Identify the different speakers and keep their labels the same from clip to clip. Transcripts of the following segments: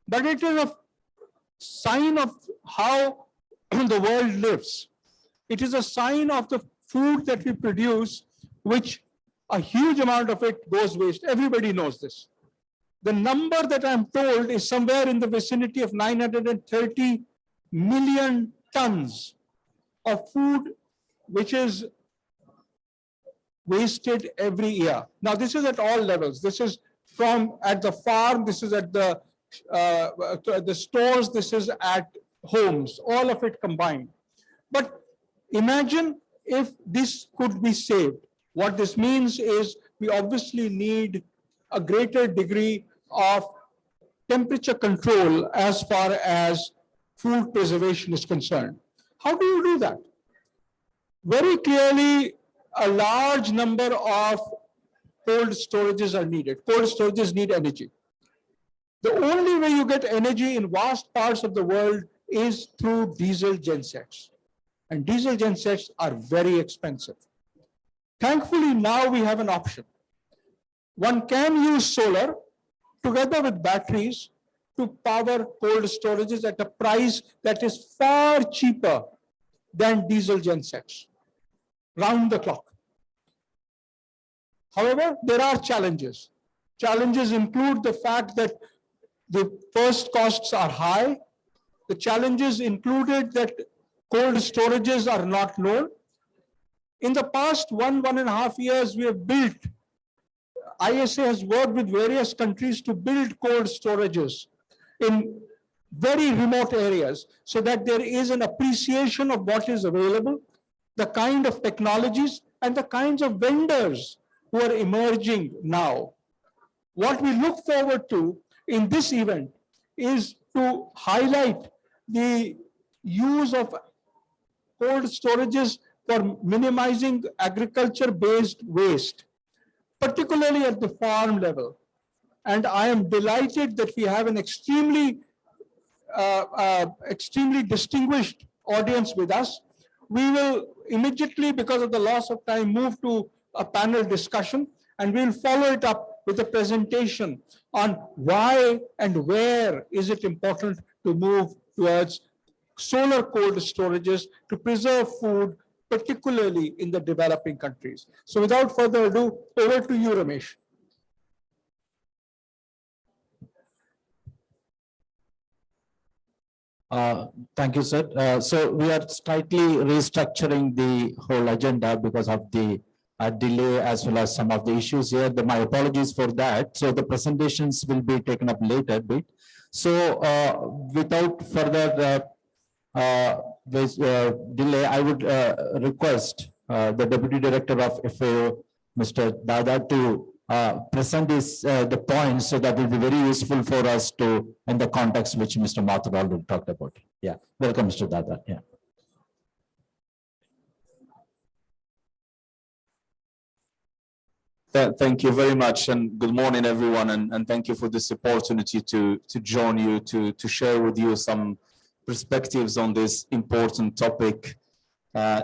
Speaker 1: but it is a sign of how the world lives. It is a sign of the food that we produce, which a huge amount of it goes waste. Everybody knows this. The number that I'm told is somewhere in the vicinity of 930 million tons of food, which is wasted every year. Now, this is at all levels. This is from at the farm, this is at the stores, this is at homes, all of it combined. But imagine if this could be saved. What this means is we obviously need a greater degree of temperature control as far as food preservation is concerned. How do you do that? Very clearly, a large number of cold storages are needed. Cold storages need energy. The only way you get energy in vast parts of the world is through diesel gensets. And diesel gensets are very expensive. Thankfully, now we have an option. One can use solar together with batteries to power cold storages at a price that is far cheaper than diesel gensets, round the clock. However, there are challenges. Challenges include the fact that the first costs are high. The challenges included that cold storages are not known. In the past 1.5 years, we have built, ISA has worked with various countries to build cold storages in very remote areas so that there is an appreciation of what is available, the kind of technologies and the kinds of vendors who are emerging now. What we look forward to in this event is to highlight the use of cold storages for minimizing agriculture-based waste, particularly at the farm level. And I am delighted that we have an extremely distinguished audience with us. We will immediately, because of the loss of time, move to a panel discussion, and we'll follow it up with a presentation on why and where is it important to move towards solar cold storages to preserve food, particularly in the developing countries. So without further ado, over to you, Ramesh.
Speaker 2: Thank you, sir. So we are slightly restructuring the whole agenda because of the delay as well as some of the issues here. My apologies for that. So the presentations will be taken up later bit. So without further delay, I would request the Deputy Director of FAO, Mr. Dada, to present the points, so that will be very useful for us to in the context which Mr. Mathur already talked about. Yeah, welcome, Mr. Dada. Yeah.
Speaker 3: Thank you very much, and good morning, everyone, and thank you for this opportunity to join you, to share with you some perspectives on this important topic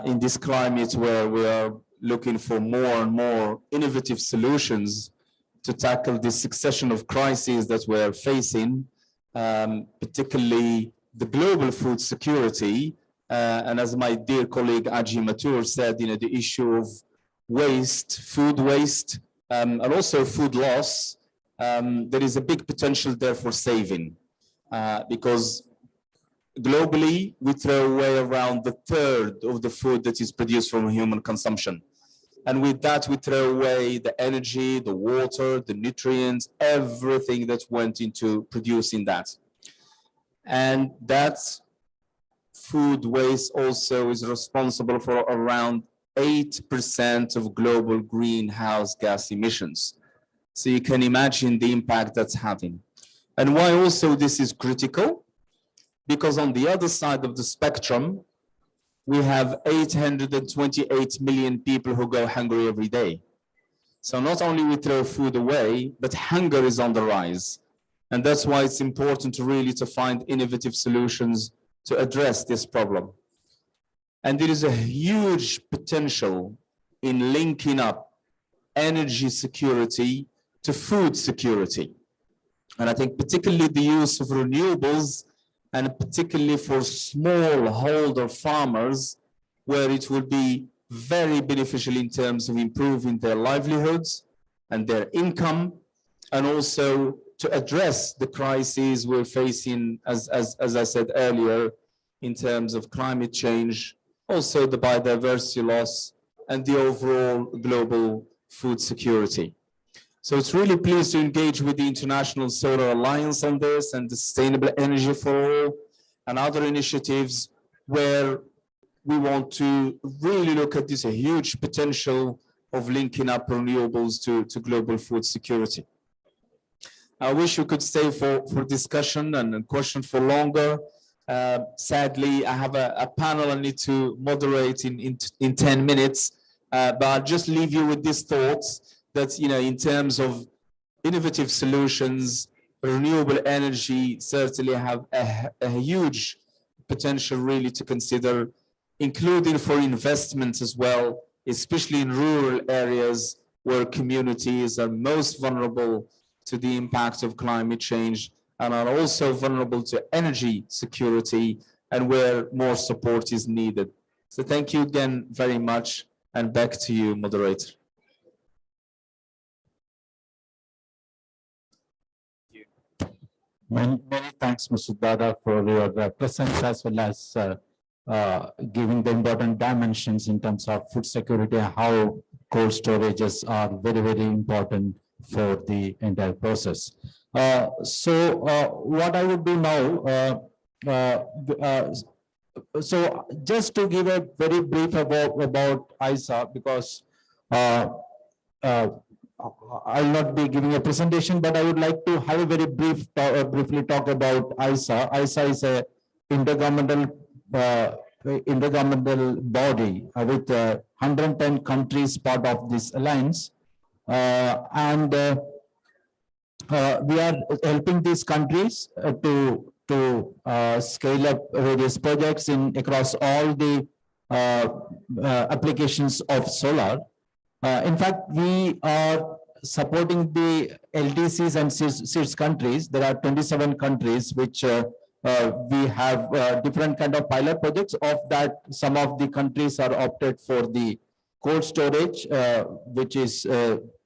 Speaker 3: in this climate where we are looking for more and more innovative solutions to tackle this succession of crises that we're facing, particularly the global food security. And as my dear colleague Aji Mathur said, the issue of waste, food waste, and also food loss, there is a big potential there for saving, because globally we throw away around 1/3 of the food that is produced from human consumption. And with that, we throw away the energy, the water, the nutrients, everything that went into producing that. And that food waste also is responsible for around 8% of global greenhouse gas emissions. So you can imagine the impact that's having. And why also this is critical? Because on the other side of the spectrum, we have 828 million people who go hungry every day. So not only we throw food away, but hunger is on the rise. And that's why it's important to really find innovative solutions to address this problem. And there is a huge potential in linking up energy security to food security. And I think particularly the use of renewables, and particularly for smallholder farmers, where it will be very beneficial in terms of improving their livelihoods and their income, and also to address the crises we're facing, as I said earlier, in terms of climate change, also the biodiversity loss, and the overall global food security. So it's really pleased to engage with the International Solar Alliance on this, and the Sustainable Energy for All, and other initiatives where we want to really look at this huge potential of linking up renewables to global food security. I wish we could stay for discussion and questions for longer. Sadly, I have a panel I need to moderate in 10 minutes, but I'll just leave you with these thoughts that, you know, in terms of innovative solutions, renewable energy certainly have a huge potential really to consider, including for investments as well, especially in rural areas where communities are most vulnerable to the impact of climate change and are also vulnerable to energy security, and where more support is needed. So thank you again very much, and back to you, moderator.
Speaker 2: Many thanks, Mr. Dada, for your presence, as well as giving the important dimensions in terms of food security, how cold storages are very, very important for the entire process. So what I would do now, so just to give a very brief about ISA, because I'll not be giving a presentation, but I would like to have a very briefly talk about ISA. ISA is a intergovernmental body with 110 countries part of this alliance, and we are helping these countries to scale up various projects across all the applications of solar. In fact, we are supporting the LDCs and CIRS countries. There are 27 countries which we have different kind of pilot projects. Of that, some of the countries are opted for the cold storage, which is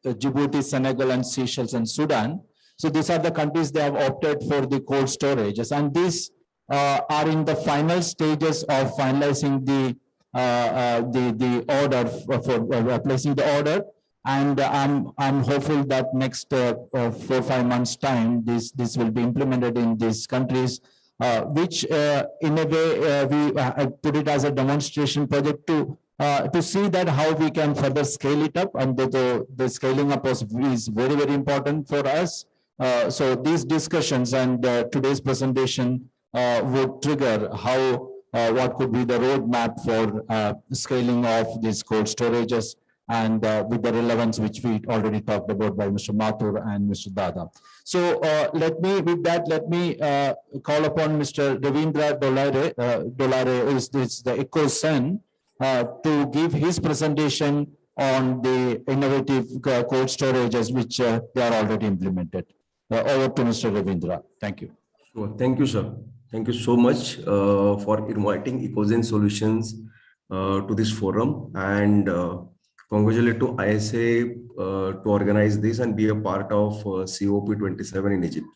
Speaker 2: Djibouti, Senegal, and Seychelles and Sudan. So these are the countries that have opted for the cold storages, and these are in the final stages of finalizing the order for placing the order, and I'm hopeful that next 4 or 5 months time this will be implemented in these countries, which in a way we put it as a demonstration project to see that how we can further scale it up, and the scaling up is very, very important for us. So these discussions and today's presentation would trigger how what could be the roadmap for scaling of these cold storages, and with the relevance which we already talked about by Mr. Mathur and Mr. Dada. So let me call upon Mr. Ravindra Dolare, who is the EcoSen, to give his presentation on the innovative cold storages which they are already implemented. Over to Mr. Ravindra. Thank you.
Speaker 4: Sure. Thank you, sir. Thank you so much for inviting EcoSen Solutions to this forum, and congratulate to ISA to organize this and be a part of COP27 in Egypt.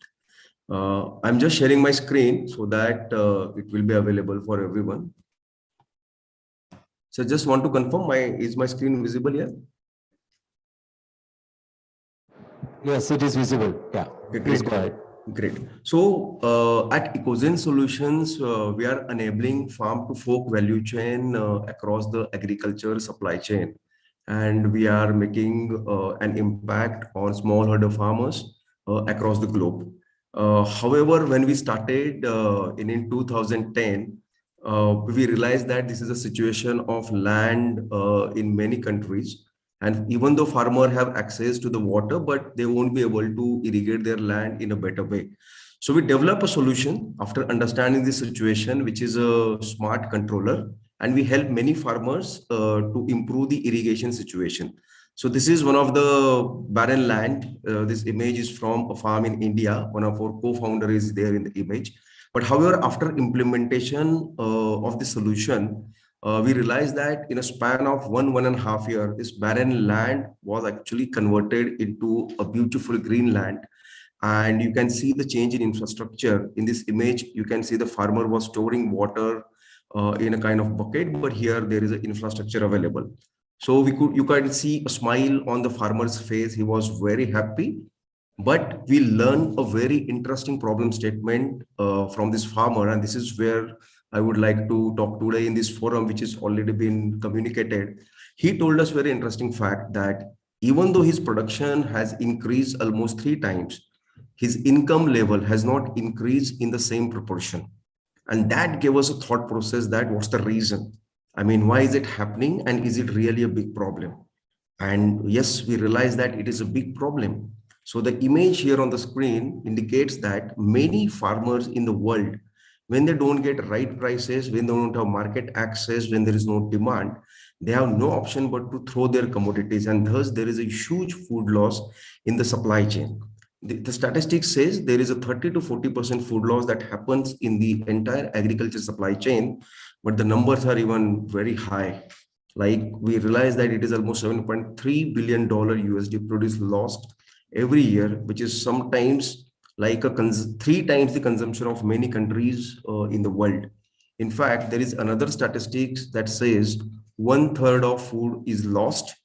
Speaker 4: I'm just sharing my screen so that it will be available for everyone. So just want to confirm, is my screen visible here?
Speaker 2: Yes, it is visible. Yeah, please go ahead.
Speaker 4: Great. So at EcoSen Solutions, we are enabling farm to fork value chain across the agriculture supply chain, and we are making an impact on smallholder farmers across the globe. However, when we started in 2010, we realized that this is a situation of land in many countries. And even though farmers have access to the water, but they won't be able to irrigate their land in a better way. So we develop a solution after understanding the situation, which is a smart controller, and we help many farmers to improve the irrigation situation. So this is one of the barren land. This image is from a farm in India. One of our co-founder is there in the image. But however, after implementation of the solution, we realized that in a span of 1.5 year, this barren land was actually converted into a beautiful green land. And you can see the change in infrastructure. In this image, you can see the farmer was storing water in a kind of bucket, but here there is an infrastructure available. So you can see a smile on the farmer's face. He was very happy. But we learned a very interesting problem statement from this farmer, and this is where I would like to talk today in this forum, which has already been communicated. He told us very interesting fact that even though his production has increased almost 3 times, his income level has not increased in the same proportion. And that gave us a thought process that what's the reason? I mean, why is it happening? And is it really a big problem? And yes, we realize that it is a big problem. So the image here on the screen indicates that many farmers in the world, when they don't get right prices, when they don't have market access, when there is no demand, they have no option but to throw their commodities. And thus there is a huge food loss in the supply chain. The statistics says there is a 30 to 40% food loss that happens in the entire agriculture supply chain, but the numbers are even very high. Like we realize that it is almost $7.3 billion USD produce lost every year, which is sometimes like 3 times the consumption of many countries in the world. In fact, there is another statistics that says 1/3 of food is lost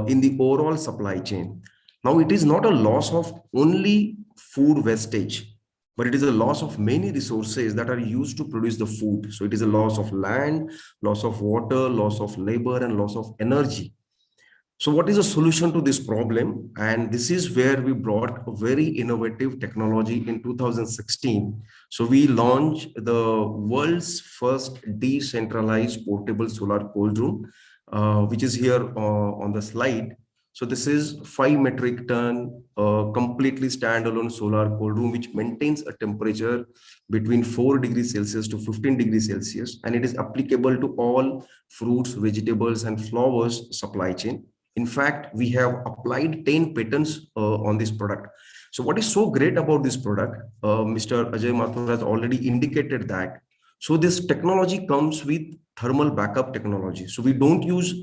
Speaker 4: in the overall supply chain. Now, it is not a loss of only food wastage, but it is a loss of many resources that are used to produce the food. So it is a loss of land, loss of water, loss of labor, and loss of energy. So what is the solution to this problem? And this is where we brought a very innovative technology in 2016. So we launched the world's first decentralized portable solar cold room, which is here on the slide. So this is 5 metric ton, completely standalone solar cold room, which maintains a temperature between 4 degrees Celsius to 15 degrees Celsius. And it is applicable to all fruits, vegetables, and flowers supply chain. In fact, we have applied 10 patents on this product. So what is so great about this product, Mr. Ajay Mathur has already indicated that. So this technology comes with thermal backup technology. So we don't use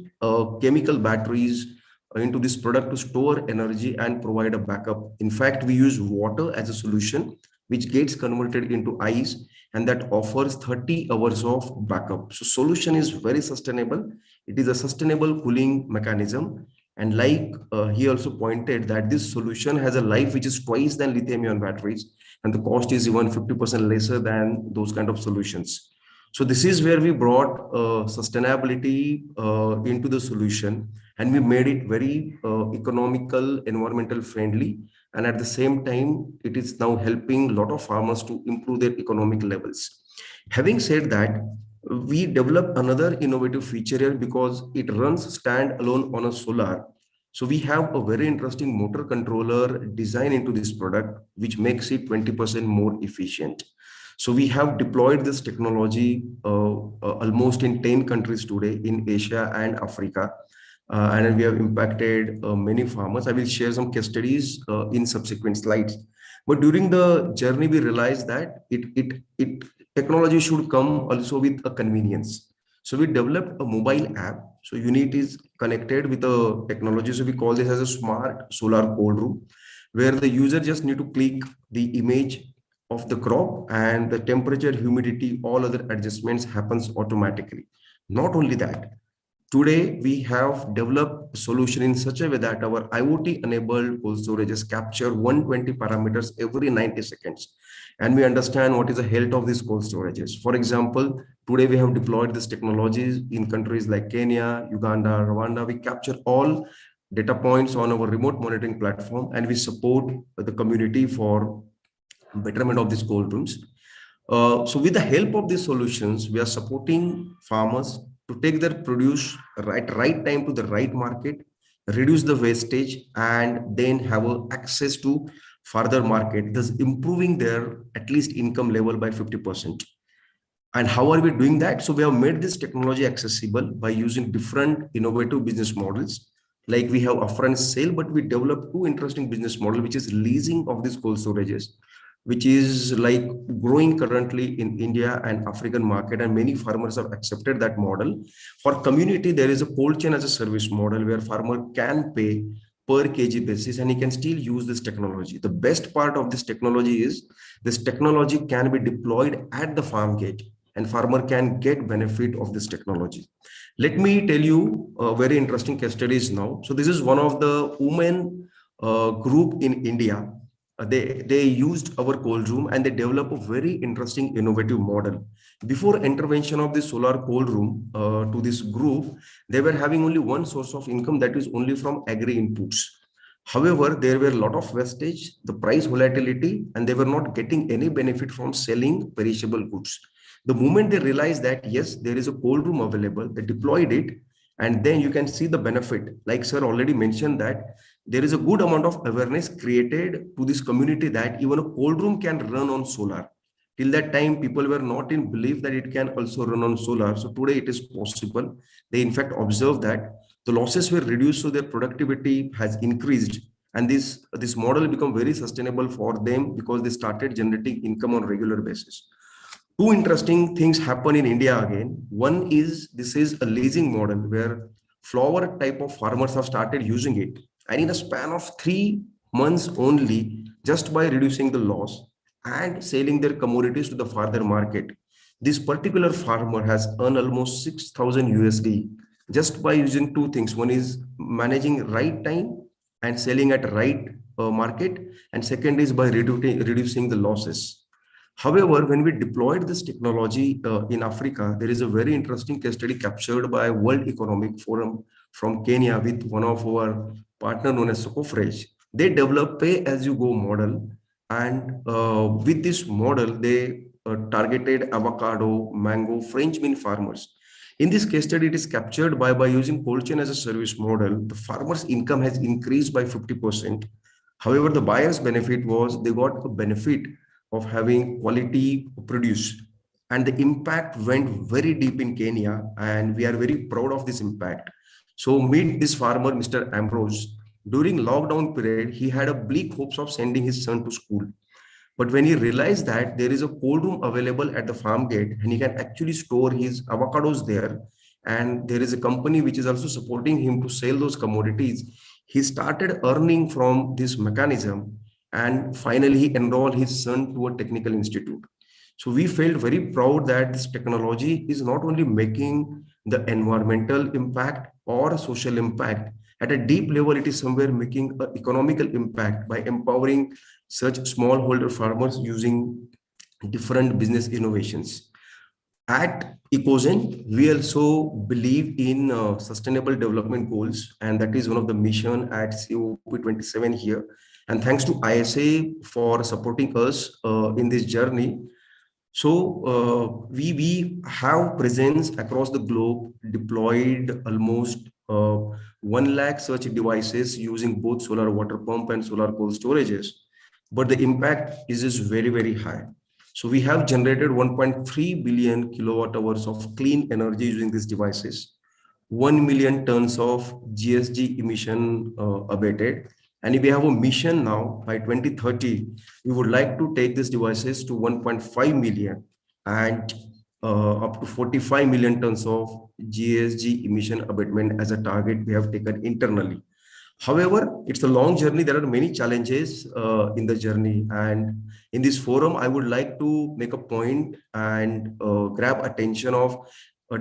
Speaker 4: chemical batteries into this product to store energy and provide a backup. In fact, we use water as a solution, which gets converted into ice, and that offers 30 hours of backup. So solution is very sustainable. It is a sustainable cooling mechanism. And like he also pointed that this solution has a life which is twice than lithium-ion batteries, and the cost is even 50% lesser than those kind of solutions. So this is where we brought sustainability into the solution, and we made it very economical, environmental friendly. And at the same time, it is now helping a lot of farmers to improve their economic levels. Having said that, we developed another innovative feature here because it runs standalone on a solar. So we have a very interesting motor controller design into this product, which makes it 20% more efficient. So we have deployed this technology almost in 10 countries today in Asia and Africa. And we have impacted many farmers. I will share some case studies in subsequent slides. But during the journey, we realized that technology should come also with a convenience. So we developed a mobile app. So unit is connected with a technology. So we call this as a smart solar cold room, where the user just need to click the image of the crop, and the temperature, humidity, all other adjustments happens automatically. Not only that, today we have developed a solution in such a way that our IoT enabled cold storages capture 120 parameters every 90 seconds. And we understand what is the health of these cold storages. For example, today we have deployed this technology in countries like Kenya, Uganda, Rwanda. We capture all data points on our remote monitoring platform, and we support the community for betterment of these cold rooms. So with the help of these solutions, we are supporting farmers to take their produce right time to the right market, reduce the wastage, and then have access to further market, thus improving their at least income level by 50%. And how are we doing that? So we have made this technology accessible by using different innovative business models. like we have upfront sale, but we developed two interesting business model, which is leasing of these cold storages, which is like growing currently in India and African market, and many farmers have accepted that model. For community, there is a cold chain as a service model where farmer can pay per kg basis and he can still use this technology. The best part of this technology is this technology can be deployed at the farm gate and farmer can get benefit of this technology. Let me tell you a very interesting case studies now. So this is one of the women group in India. They used our cold room and they developed a very interesting innovative model. Before intervention of the solar cold room to this group, they were having only one source of income, that is only from agri inputs. However, there were a lot of wastage, the price volatility, and they were not getting any benefit from selling perishable goods. The moment they realized that, yes, there is a cold room available, they deployed it, and then you can see the benefit. Like sir already mentioned that there is a good amount of awareness created to this community that even a cold room can run on solar. Till that time, people were not in belief that it can also run on solar. So today it is possible. They in fact observed that the losses were reduced, so their productivity has increased. And this model become very sustainable for them because they started generating income on a regular basis. Two interesting things happen in India again. One is, this is a leasing model where flower type of farmers have started using it. And in a span of 3 months only, just by reducing the loss and selling their commodities to the farther market, this particular farmer has earned almost 6,000 USD just by using two things. One is managing right time and selling at right market. And second is by reducing the losses. However, when we deployed this technology in Africa, there is a very interesting case study captured by World Economic Forum from Kenya with one of our partner known as Socofresh. They develop pay-as-you-go model, and with this model, they targeted avocado, mango, French bean farmers. In this case study, it is captured by using cold chain as a service model. The farmer's income has increased by 50%. However, the buyer's benefit was they got a benefit of having quality produce, and the impact went very deep in Kenya, and we are very proud of this impact. So meet this farmer, Mr. Ambrose. During lockdown period, he had a bleak hopes of sending his son to school. But when he realized that there is a cold room available at the farm gate and he can actually store his avocados there, and there is a company which is also supporting him to sell those commodities, he started earning from this mechanism. And finally, he enrolled his son to a technical institute. So we felt very proud that this technology is not only making the environmental impact or social impact, at a deep level, it is somewhere making an economical impact by empowering such smallholder farmers using different business innovations. At Ecozen, we also believe in sustainable development goals, and that is one of the mission at COP27 here. And thanks to ISA for supporting us in this journey. So we have presence across the globe, deployed almost 1 lakh such devices using both solar water pump and solar cold storages. But the impact is very, very high. So we have generated 1.3 billion kilowatt hours of clean energy using these devices, 1 million tons of GHG emission abated. And we have a mission now by 2030, we would like to take these devices to 1.5 million and up to 45 million tons of GHG emission abatement as a target we have taken internally. However, it's a long journey. There are many challenges in the journey. And in this forum, I would like to make a point and grab attention of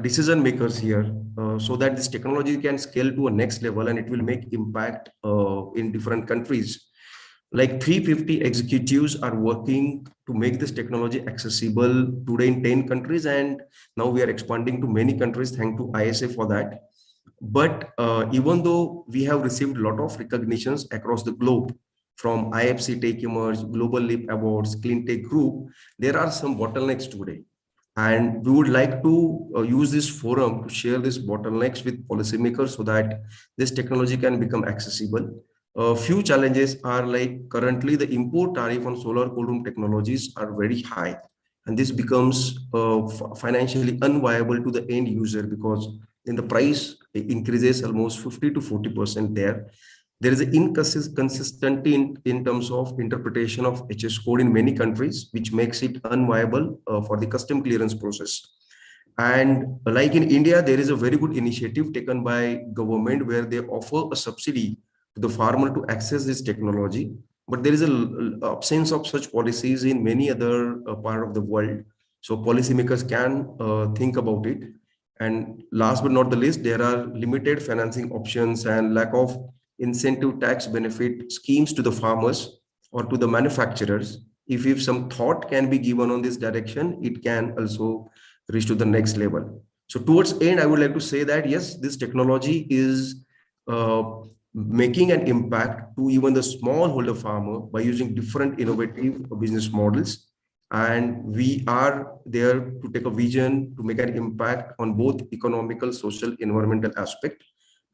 Speaker 4: decision makers here so that this technology can scale to a next level and it will make impact in different countries. Like 350 executives are working to make this technology accessible today in 10 countries. And now we are expanding to many countries, thanks to ISA for that. But even though we have received a lot of recognitions across the globe from IFC Tech Emerge, Global Leap Awards, Clean Tech Group, there are some bottlenecks today. And we would like to use this forum to share these bottlenecks with policymakers so that this technology can become accessible. A few challenges are like currently the import tariff on solar cold room technologies are very high. And this becomes financially unviable to the end user because in the price increases almost 50 to 40% there. There is an inconsistency in terms of interpretation of HS code in many countries, which makes it unviable for the custom clearance process. And like in India, there is a very good initiative taken by government where they offer a subsidy to the farmer to access this technology. But there is an absence of such policies in many other part of the world. So policymakers can think about it. And last but not the least, there are limited financing options and lack of incentive tax benefit schemes to the farmers or to the manufacturers. If some thought can be given on this direction, it can also reach to the next level. So towards end, I would like to say that yes, this technology is making an impact to even the smallholder farmer by using different innovative business models. And we are there to take a vision to make an impact on both economical, social, environmental aspect.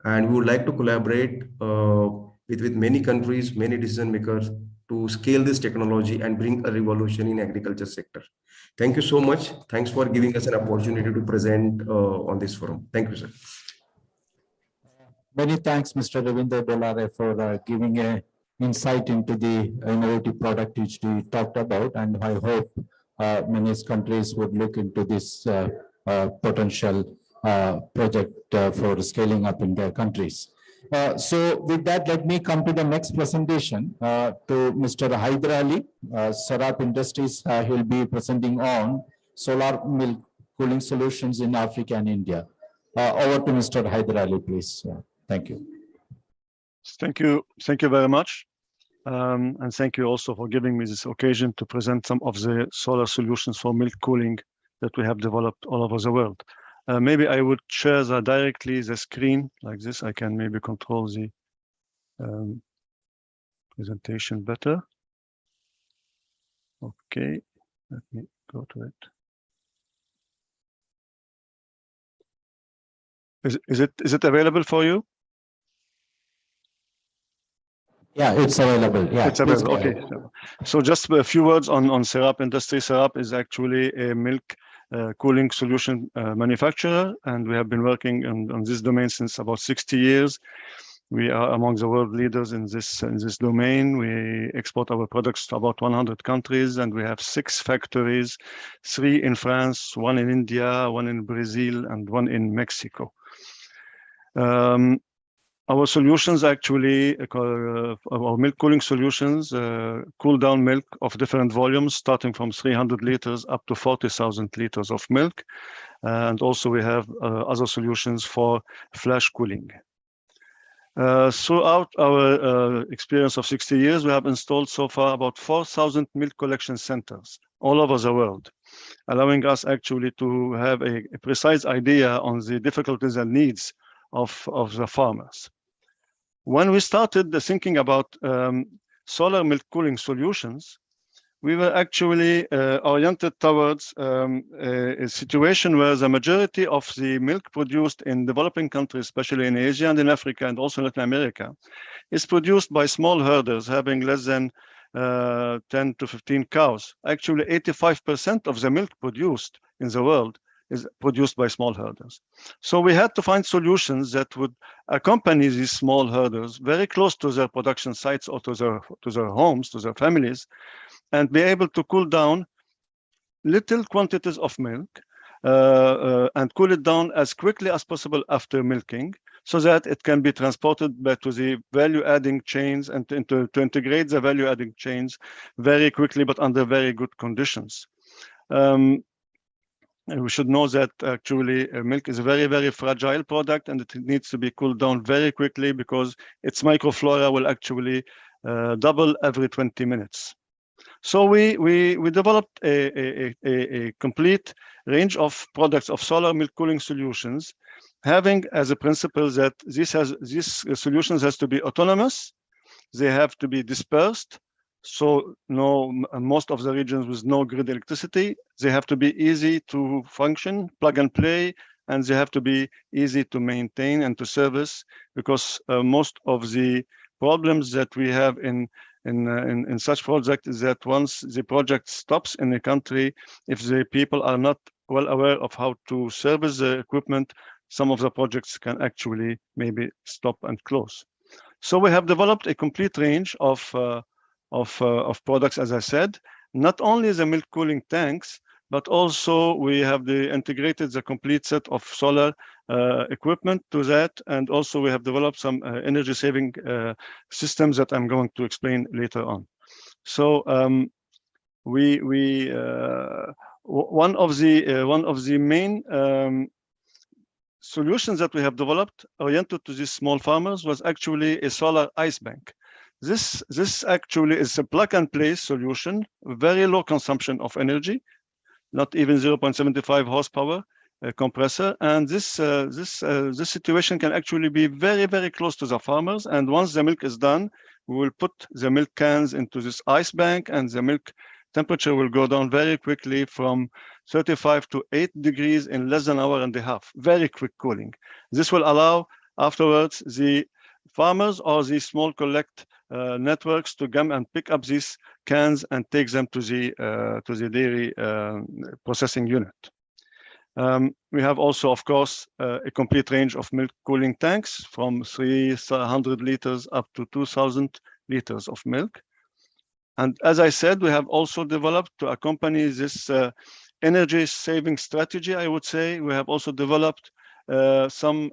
Speaker 4: And we would like to collaborate with many countries, many decision makers to scale this technology and bring a revolution in agriculture sector. Thank you so much. Thanks for giving us an opportunity to present on this forum. Thank you, sir.
Speaker 2: Many thanks, Mr. Ravinder Dolare, for giving a insight into the innovative product which we talked about, and I hope many countries would look into this potential project for scaling up in their countries. So with that, let me come to the next presentation to Mr. Haider Ali. Serap Industries, he will be presenting on solar milk cooling solutions in Africa and India. Over to Mr. Haider Ali, please. Thank you.
Speaker 5: Thank you very much. And thank you also for giving me this occasion to present some of the solar solutions for milk cooling that we have developed all over the world. Maybe I would share directly the screen like this. I can maybe control the presentation better. Okay, let me go to it. Is it available for you?
Speaker 2: Yeah, it's available. Yeah,
Speaker 5: it's available. Okay. So just a few words on Serap Industries. Serap is actually a milk cooling solution manufacturer, and we have been working on this domain since about 60 years. We are among the world leaders in this domain. We export our products to about 100 countries, and we have 6 factories, 3 in France, 1 in India, 1 in Brazil, and 1 in Mexico. Our solutions actually, our milk cooling solutions, cool down milk of different volumes, starting from 300 liters up to 40,000 liters of milk. And also we have other solutions for flash cooling. Throughout our experience of 60 years, we have installed so far about 4,000 milk collection centers all over the world, allowing us actually to have a precise idea on the difficulties and needs of the farmers. When we started thinking about solar milk cooling solutions, we were actually oriented towards a situation where the majority of the milk produced in developing countries, especially in Asia and in Africa and also Latin America, is produced by small herders having less than 10 to 15 cows. Actually, 85% of the milk produced in the world is produced by small herders. So we had to find solutions that would accompany these small herders very close to their production sites or to their homes, to their families, and be able to cool down little quantities of milk and cool it down as quickly as possible after milking, so that it can be transported back to the value-adding chains and to integrate the value-adding chains very quickly, but under very good conditions. And we should know that actually milk is a very, very fragile product, and it needs to be cooled down very quickly because its microflora will actually double every 20 minutes. So we developed a complete range of products of solar milk cooling solutions, having as a principle that these solutions has to be autonomous, they have to be dispersed. So most of the regions with no grid electricity, they have to be easy to function, plug and play, and they have to be easy to maintain and to service, because most of the problems that we have in such projects is that once the project stops in a country, if the people are not well aware of how to service the equipment, some of the projects can actually maybe stop and close. So we have developed a complete range of products, as I said, not only the milk cooling tanks, but also we have integrated the complete set of solar equipment to that. And also we have developed some energy saving systems that I'm going to explain later on. So one of the main solutions that we have developed oriented to these small farmers was actually a solar ice bank. This actually is a plug and play solution, very low consumption of energy, not even 0.75 horsepower compressor. And this situation can actually be very, very close to the farmers. And once the milk is done, we will put the milk cans into this ice bank, and the milk temperature will go down very quickly from 35 to 8 degrees in less than an hour and a half. Very quick cooling. This will allow afterwards the farmers or the small collect networks to come and pick up these cans and take them to the dairy processing unit. We have also, of course, a complete range of milk cooling tanks from 300 liters up to 2,000 liters of milk. And as I said, we have also developed to accompany this energy saving strategy, I would say, we have also developed some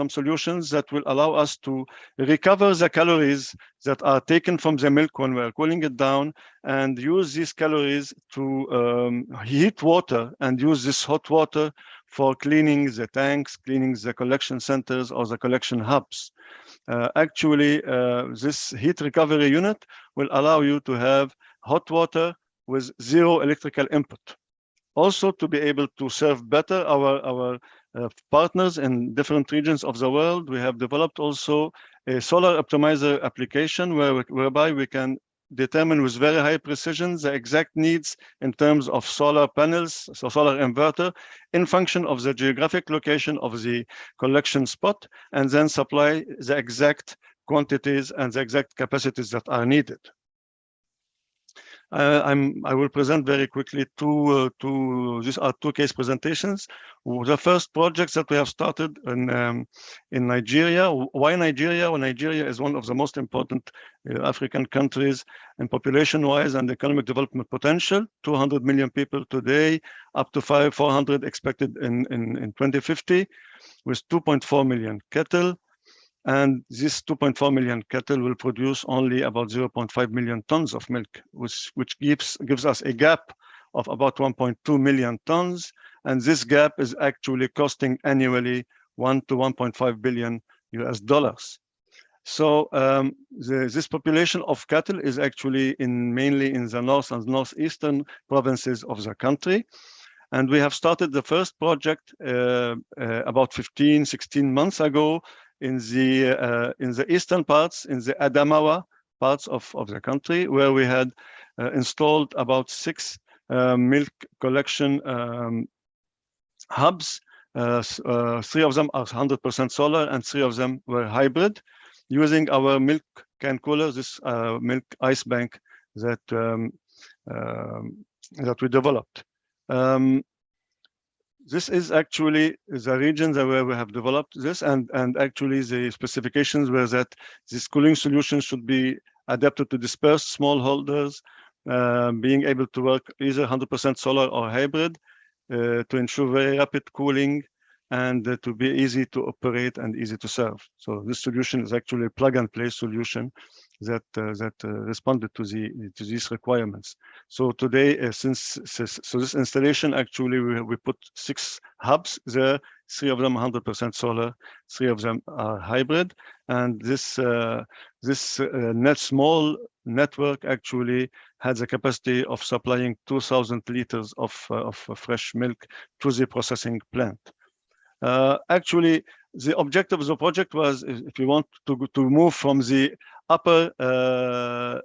Speaker 5: solutions that will allow us to recover the calories that are taken from the milk when we're cooling it down, and use these calories to heat water and use this hot water for cleaning the tanks, cleaning the collection centers or the collection hubs. Actually, this heat recovery unit will allow you to have hot water with zero electrical input. Also, to be able to serve better our partners in different regions of the world, we have developed also a solar optimizer application whereby we can determine with very high precision the exact needs in terms of solar panels, so solar inverter, in function of the geographic location of the collection spot, and then supply the exact quantities and the exact capacities that are needed. I will present very quickly these are two case presentations. The first projects that we have started in Nigeria. Why Nigeria? Well, Nigeria is one of the most important African countries in population-wise and economic development potential. 200 million people today, up to 400 expected in 2050, with 2.4 million cattle. And this 2.4 million cattle will produce only about 0.5 million tons of milk, which gives us a gap of about 1.2 million tons. And this gap is actually costing annually $1 to 1.5 billion US. So this population of cattle is actually mainly in the north and northeastern provinces of the country. And we have started the first project about 16 months ago in the eastern parts, in the Adamawa parts of the country, where we had installed about 6 milk collection hubs. 3 of them are 100% solar, and 3 of them were hybrid, using our milk can cooler, this milk ice bank that we developed. This is actually the regions where we have developed this, and actually the specifications were that this cooling solution should be adapted to dispersed smallholders, being able to work either 100% solar or hybrid, to ensure very rapid cooling and to be easy to operate and easy to serve. So this solution is actually a plug and play solution that responded to these requirements. So today, so this installation, actually we put 6 hubs there, 3 of them 100% solar, 3 of them are hybrid, and this small network actually has a capacity of supplying 2,000 liters of fresh milk to the processing plant. Actually, the objective of the project was, if you want to move from the upper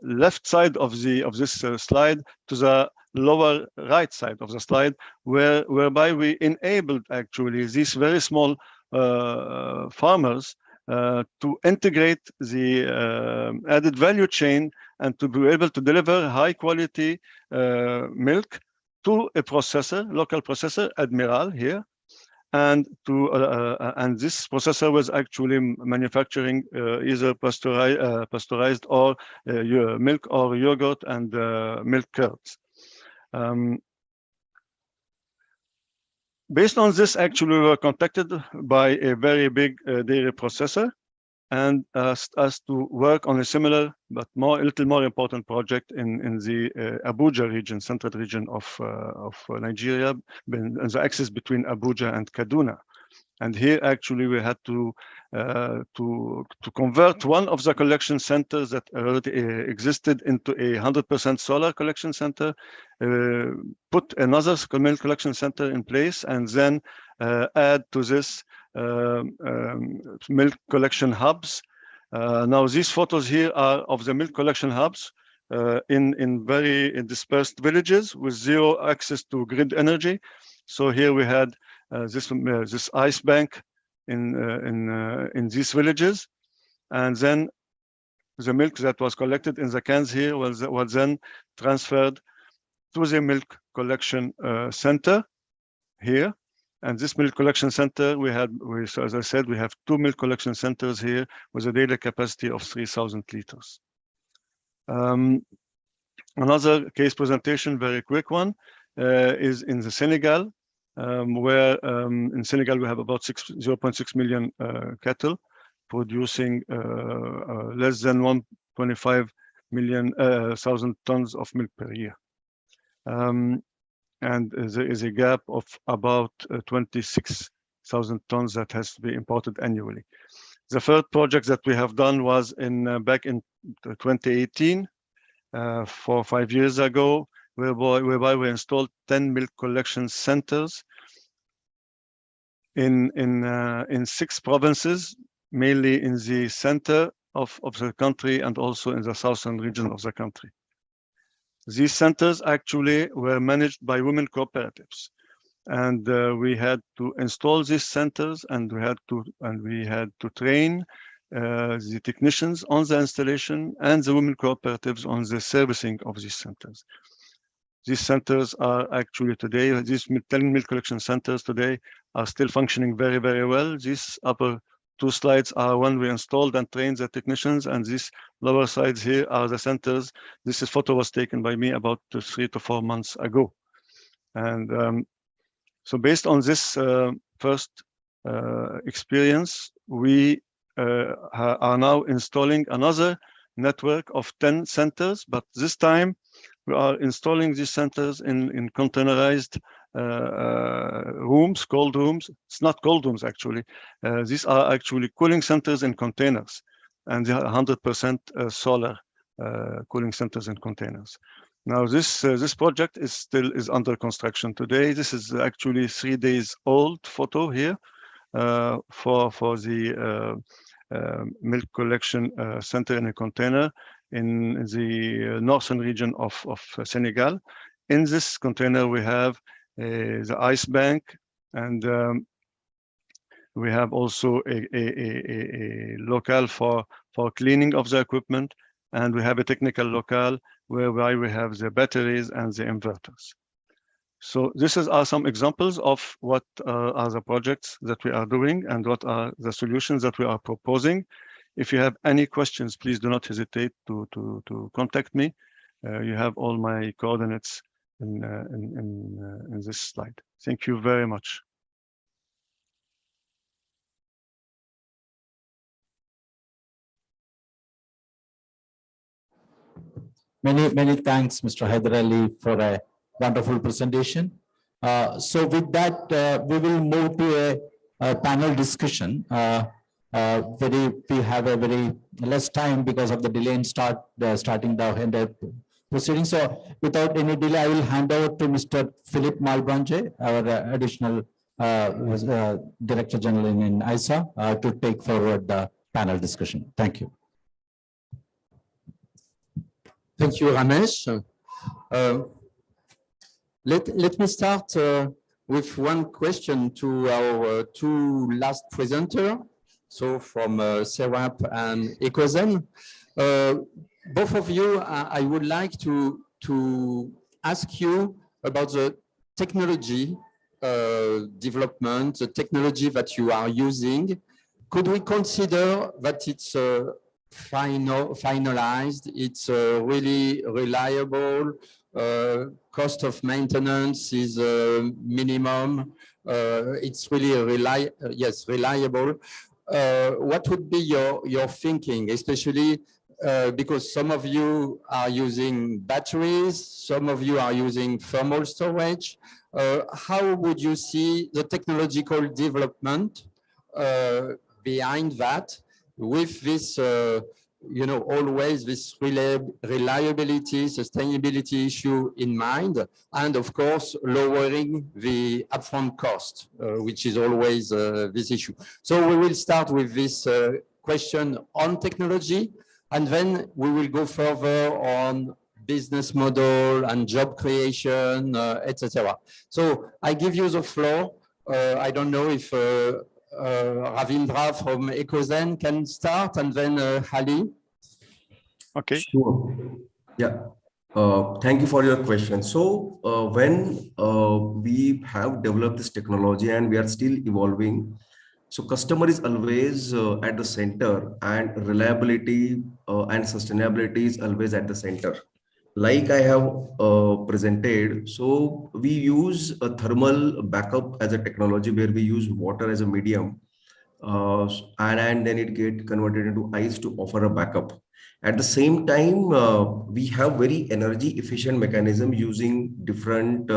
Speaker 5: left side of this slide to the lower right side of the slide, whereby we enabled actually these very small farmers to integrate the added value chain and to be able to deliver high quality milk to a processor, local processor, Admiral here. and this processor was actually manufacturing either pasteurized or milk or yogurt and milk curds. Based on this, actually, we were contacted by a very big dairy processor and asked us to work on a similar but a little more important project in the Abuja region, central region of Nigeria, in the axis between Abuja and Kaduna. And here, actually, we had to convert one of the collection centers that already existed into a 100% solar collection center, put another milk collection center in place, and then add to this milk collection hubs. Now, these photos here are of the milk collection hubs in very dispersed villages with zero access to grid energy. So here we had this ice bank in these villages, and then the milk that was collected in the cans here was then transferred to the milk collection center here. And this milk collection center, as I said, we have 2 milk collection centers here with a daily capacity of 3,000 liters. Another case presentation, very quick one, is in the Senegal, where in Senegal we have about 0.6 million cattle producing less than 125 million thousand tons of milk per year. And there is a gap of about 26,000 tons that has to be imported annually. The third project that we have done was back in 2018, 4 or 5 years ago, whereby we installed 10 milk collection centers in 6 provinces, mainly in the center of the country and also in the southern region of the country. These centers actually were managed by women cooperatives, and we had to install these centers, and we had to train the technicians on the installation and the women cooperatives on the servicing of these centers. These centers are actually today, these 10 milk collection centers today are still functioning very, very well. These upper 2 slides are when we installed and trained the technicians, and these lower slides here are the centers. This photo was taken by me about 3 to 4 months ago. And so based on this first experience, we are now installing another network of 10 centers, but this time we are installing these centers in containerized rooms, cold rooms. It's not cold rooms, actually. These are actually cooling centers in containers, and they are 100% solar cooling centers in containers. Now, this project is under construction today. This is actually 3 days old photo here for the milk collection center in a container in the northern region of Senegal. In this container, we have the ice bank, and we have also a locale for cleaning of the equipment, and we have a technical locale whereby we have the batteries and the inverters. So are some examples of what are the projects that we are doing and what are the solutions that we are proposing. If you have any questions, please do not hesitate to contact me. You have all my coordinates in this slide. Thank you very much.
Speaker 2: Many thanks, Mr. Haider Ali, for a wonderful presentation. So with that, we will move to a panel discussion. We have a very less time because of the delay in starting the proceeding. So without any delay, I will hand over to Mr. Philippe Malebranche, our additional Director General in ISA, to take forward the panel discussion. Thank you.
Speaker 6: Thank you, Ramesh. Let me start with one question to our 2 last presenters. So from CERAP and Ecozen. Both of you, I would like to ask you about the technology development, the technology that you are using, could we consider that it's finalized, it's really reliable, cost of maintenance is minimum, it's really reliable. What would be your thinking, especially because some of you are using batteries, some of you are using thermal storage. How would you see the technological development behind that with this, always this reliability, sustainability issue in mind, and of course, lowering the upfront cost, which is always this issue. So we will start with this question on technology, and then we will go further on business model and job creation, etc. So I give you the floor. I don't know if Ravindra from Ecozen can start, and then Hali.
Speaker 5: Okay.
Speaker 4: Sure. Yeah. Thank you for your question. So when we have developed this technology and we are still evolving, so customer is always at the center, and reliability and sustainability is always at the center. Like I have presented, so we use a thermal backup as a technology where we use water as a medium, and then it get converted into ice to offer a backup. At the same time, we have very energy efficient mechanism using different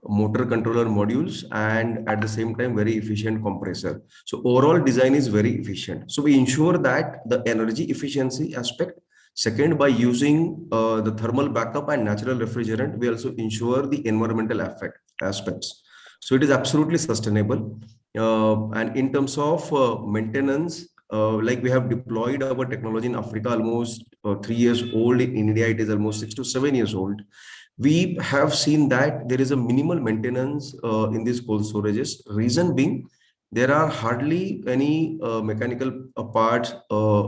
Speaker 4: motor controller modules, and at the same time very efficient compressor. So overall design is very efficient. So we ensure that the energy efficiency aspect. Second, by using the thermal backup and natural refrigerant, we also ensure the environmental aspects. So it is absolutely sustainable. And in terms of maintenance, like we have deployed our technology in Africa almost 3 years old. In India, it is almost 6 to 7 years old. We have seen that there is a minimal maintenance in these cold storages. Reason being, there are hardly any mechanical parts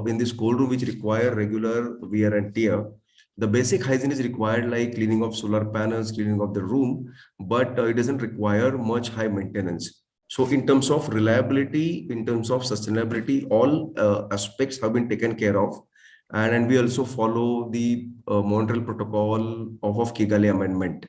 Speaker 4: in this cold room which require regular wear and tear. The basic hygiene is required, like cleaning of solar panels, cleaning of the room, but it doesn't require much high maintenance. So in terms of reliability, in terms of sustainability, all aspects have been taken care of. And we also follow the Montreal Protocol of Kigali Amendment.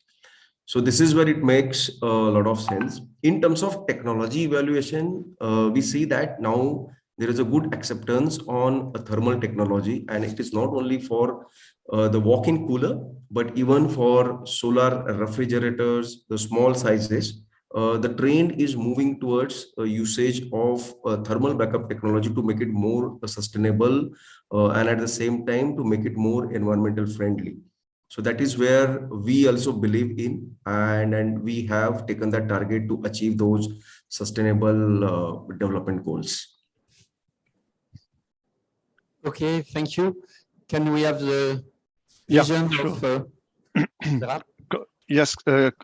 Speaker 4: So this is where it makes a lot of sense. In terms of technology evaluation, we see that now there is a good acceptance on a thermal technology, and it is not only for the walk-in cooler, but even for solar refrigerators, the small sizes. The trend is moving towards usage of thermal backup technology to make it more sustainable and at the same time to make it more environmental friendly. So that is where we also believe in, and we have taken that target to achieve those sustainable development goals.
Speaker 6: Okay, thank you. Can we have the vision of
Speaker 5: Yes,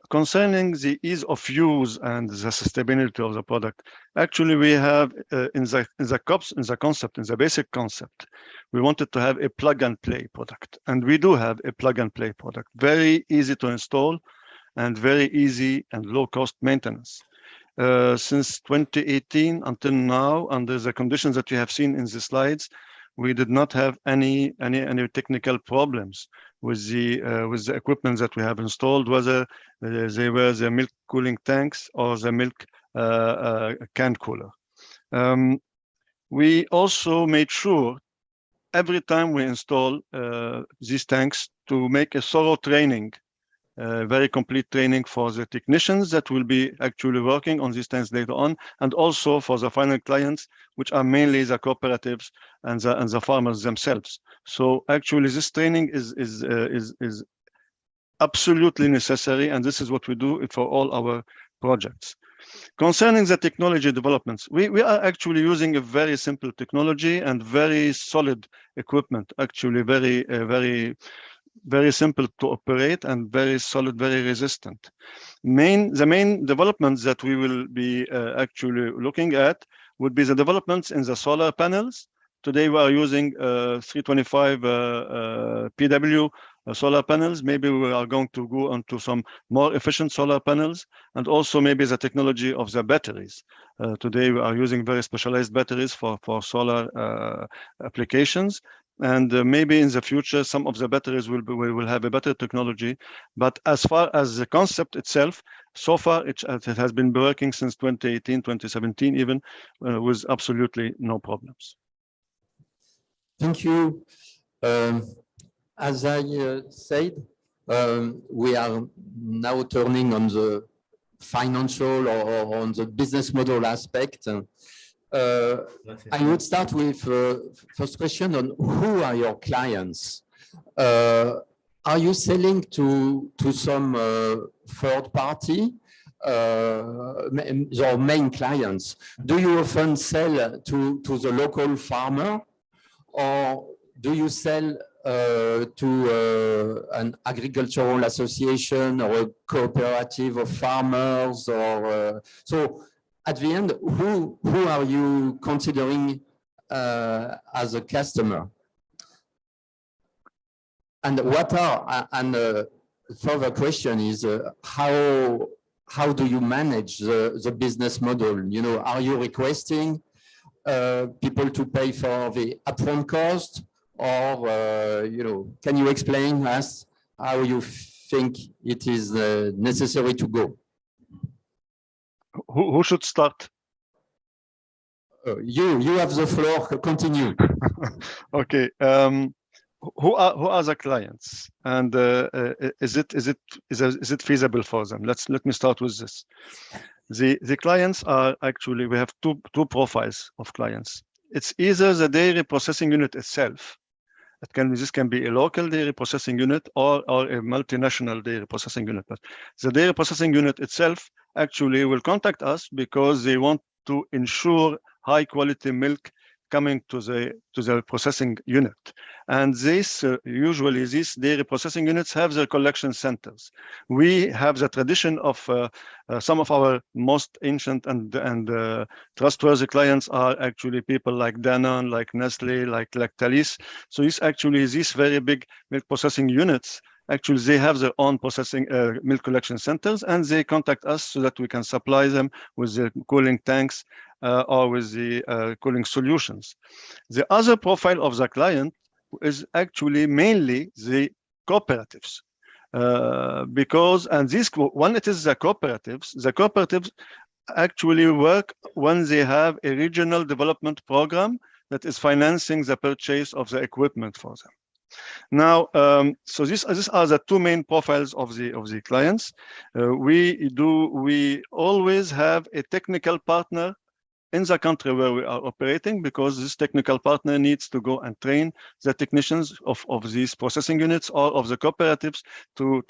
Speaker 5: concerning the ease of use and the sustainability of the product, actually we have in the basic concept, we wanted to have a plug and play product, and we do have a plug and play product, very easy to install and very easy and low cost maintenance. Since 2018 until now, under the conditions that you have seen in the slides, we did not have any technical problems with the equipment that we have installed, whether they were the milk cooling tanks or the milk can cooler. We also made sure every time we install these tanks to make a thorough training, very complete training for the technicians that will be actually working on these tanks later on, and also for the final clients, which are mainly the cooperatives and the farmers themselves. So actually this training is absolutely necessary, and this is what we do for all our projects. Concerning the technology developments, we are actually using a very simple technology and very solid equipment, actually very simple to operate and very solid, very resistant. The main developments that we will be actually looking at would be the developments in the solar panels. Today we are using 325 PW solar panels. Maybe we are going to go onto some more efficient solar panels, and also maybe the technology of the batteries. Today we are using very specialized batteries for solar applications. And maybe in the future, some of the batteries will have a better technology. But as far as the concept itself, so far it has been working since 2018, 2017 even, with absolutely no problems.
Speaker 6: Thank you. As I said, we are now turning on the financial or on the business model aspect. I would start with first question on who are your clients? Are you selling to some third party, your main clients? Do you often sell to the local farmer, or do you sell to an agricultural association or a cooperative of farmers? Or so at the end, who are you considering as a customer? And what are, and further question is, how do you manage the business model? You know, are you requesting people to pay for the upfront cost, or you know, can you explain us how you think it is necessary to go?
Speaker 5: Who should start?
Speaker 6: You have the floor. Continue.
Speaker 5: Okay. Who are the clients, and is it feasible for them? Let me start with this. The clients are actually, we have two profiles of clients. It's either the dairy processing unit itself. This can be a local dairy processing unit or a multinational dairy processing unit. But the dairy processing unit itself actually will contact us because they want to ensure high quality milk coming to the processing unit. And usually these dairy processing units have their collection centers. We have the tradition of some of our most ancient and trustworthy clients are actually people like Danone, like Nestle, like Lactalis. So these very big milk processing units, actually they have their own processing milk collection centers, and they contact us so that we can supply them with the cooling tanks or with the cooling solutions. The other profile of the client is actually mainly the cooperatives. When it is the cooperatives actually work when they have a regional development program that is financing the purchase of the equipment for them. Now, so these are the two main profiles of the clients. We always have a technical partner in the country where we are operating, because this technical partner needs to go and train the technicians of these processing units or of the cooperatives to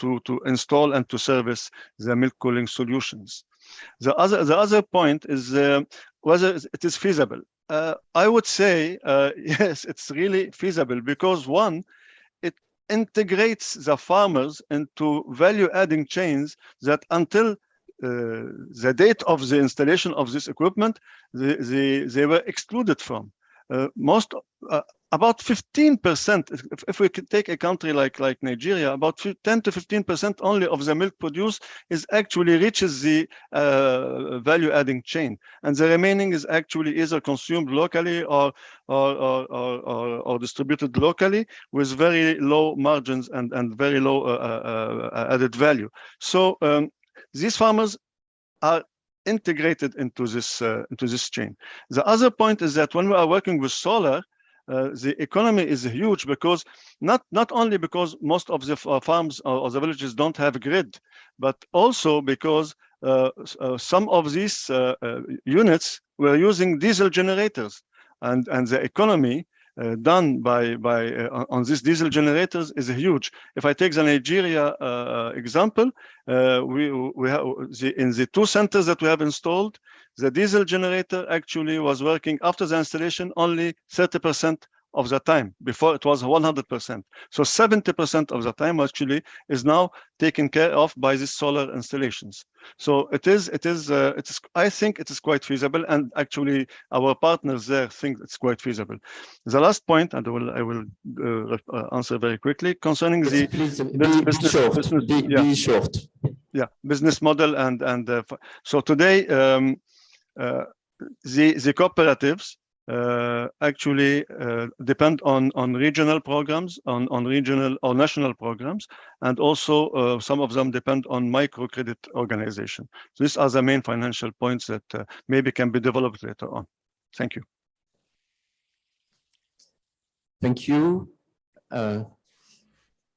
Speaker 5: install and to service the milk cooling solutions. The other point is whether it is feasible. I would say yes, it's really feasible, because one, it integrates the farmers into value-adding chains that until the date of the installation of this equipment, they were excluded from. About 15%, if we could take a country like Nigeria, about 10 to 15% only of the milk produced is actually reaches the value-adding chain, and the remaining is actually either consumed locally or distributed locally with very low margins and very low added value. So these farmers are integrated into this chain. The other point is that when we are working with solar, the economy is huge, because not only because most of the farms or the villages don't have grid, but also because some of these units were using diesel generators, and the economy done on these diesel generators is huge. If I take the Nigeria example, we have in the two centers that we have installed, the diesel generator actually was working after the installation only 30% of the time. Before it was 100%. So 70% of the time actually is now taken care of by these solar installations. So it is. I think it is quite feasible, and actually our partners there think it's quite feasible. The last point, and I will answer very quickly concerning the
Speaker 2: Please
Speaker 5: business,
Speaker 2: be short.
Speaker 5: Yeah, business model and so today the cooperatives actually depend on regional programs, on regional or national programs, and also some of them depend on microcredit organization. So these are the main financial points that maybe can be developed later on. Thank you.
Speaker 2: Thank you.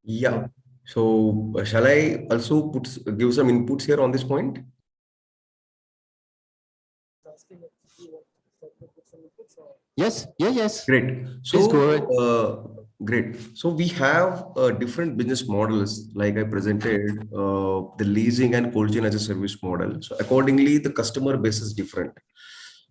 Speaker 4: Yeah. So shall I also give some inputs here on this point?
Speaker 2: Yes, yes.
Speaker 4: Great.
Speaker 2: Please go ahead.
Speaker 4: Great. So we have different business models, like I presented, the leasing and cold chain as a service model. So accordingly, the customer base is different.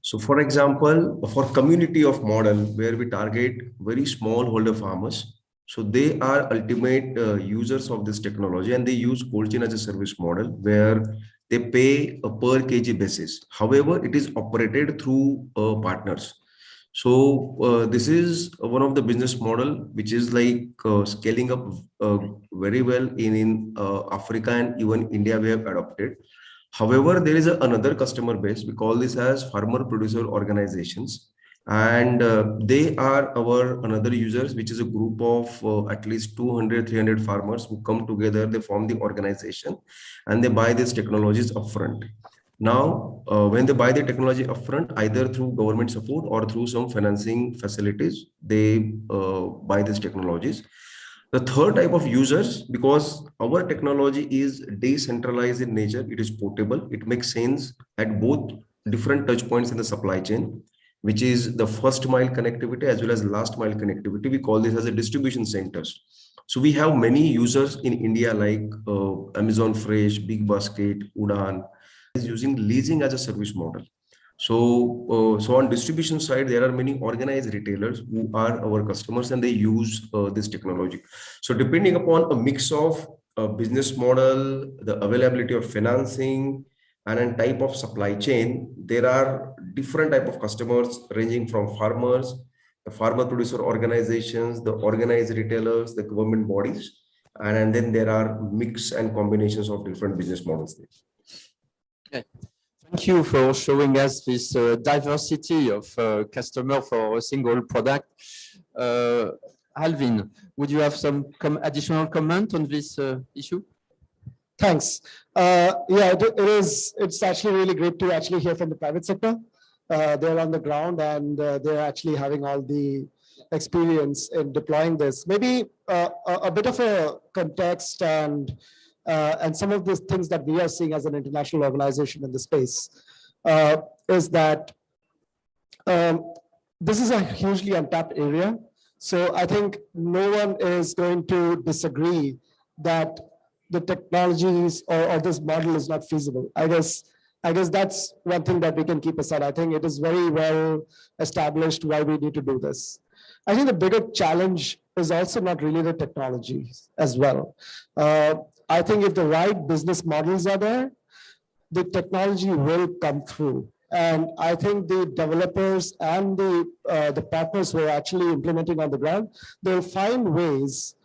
Speaker 4: So for example, for community of model where we target very smallholder farmers, so they are ultimate users of this technology, and they use cold chain as a service model where they pay a per kg basis. However, it is operated through partners. So this is one of the business model which is like scaling up very well in Africa, and even India we have adopted. However, there is another customer base. We call this as farmer producer organizations, and they are our another users, which is a group of at least 200-300 farmers who come together. They form the organization and they buy these technologies upfront. Now, when they buy the technology upfront, either through government support or through some financing facilities, they buy these technologies. The third type of users, because our technology is decentralized in nature, it is portable, it makes sense at both different touch points in the supply chain, which is the first mile connectivity as well as last mile connectivity. We call this as a distribution centers. So we have many users in India like Amazon Fresh, Big Basket, Udaan, is using leasing as a service model. So, so on distribution side, there are many organized retailers who are our customers, and they use this technology. So depending upon a mix of business model, the availability of financing, and a type of supply chain, there are different type of customers ranging from farmers, the farmer producer organizations, the organized retailers, the government bodies, and then there are mix and combinations of different business models there.
Speaker 6: Okay. Thank you for showing us this diversity of customer for a single product. Alvin, would you have some additional comment on this issue?
Speaker 7: Thanks. It's actually really great to actually hear from the private sector. They're on the ground, and they're actually having all the experience in deploying this. Maybe a bit of a context and some of the things that we are seeing as an international organization in the space is that this is a hugely untapped area. So I think no one is going to disagree that the technologies or this model is not feasible. I guess that's one thing that we can keep aside. I think it is very well established why we need to do this. I think the bigger challenge is also not really the technologies as well. I think if the right business models are there, the technology will come through. And I think the developers and the partners who are actually implementing on the ground, they'll find ways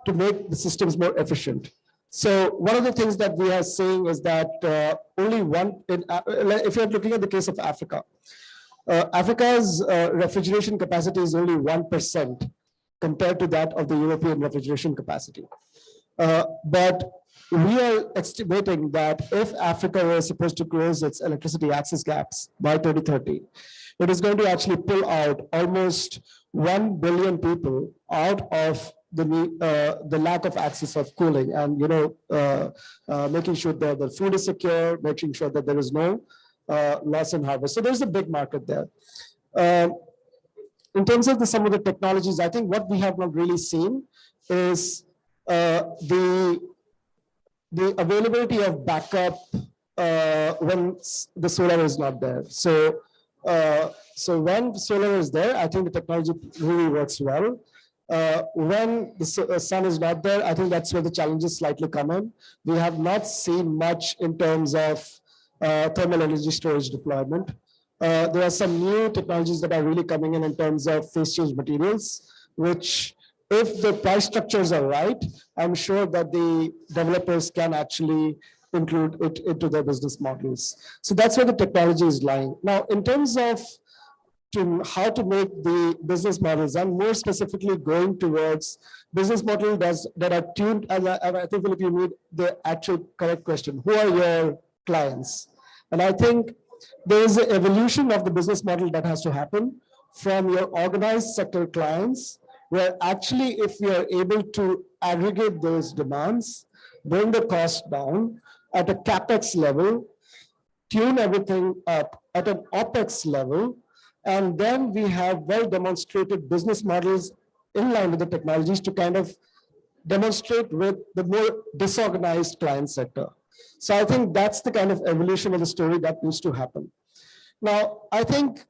Speaker 7: to make the systems more efficient. So one of the things that we are seeing is that if you're looking at the case of Africa, Africa's refrigeration capacity is only 1% compared to that of the European refrigeration capacity. But we are estimating that if Africa was supposed to close its electricity access gaps by 2030, it is going to actually pull out almost 1 billion people out of the lack of access of cooling, and making sure that the food is secure, making sure that there is no loss in harvest. So there's a big market there. In terms of some of the technologies, I think what we have not really seen is the availability of backup when the solar is not there. So So when solar is there, I think the technology really works well. When the sun is not there, I think that's where the challenges slightly come in. We have not seen much in terms of thermal energy storage deployment. There are some new technologies that are really coming in terms of phase change materials, which if the price structures are right, I'm sure that the developers can actually include it into their business models. So that's where the technology is lying. Now, in terms of how to make the business models, I'm more specifically going towards business models that are tuned. And I think if you need the actual correct question, who are your clients? And I think there is an evolution of the business model that has to happen from your organized sector clients, where actually if we are able to aggregate those demands, bring the cost down at a CapEx level, tune everything up at an OpEx level, and then we have well demonstrated business models in line with the technologies to kind of demonstrate with the more disorganized client sector. So I think that's the kind of evolution of the story that needs to happen. Now, I think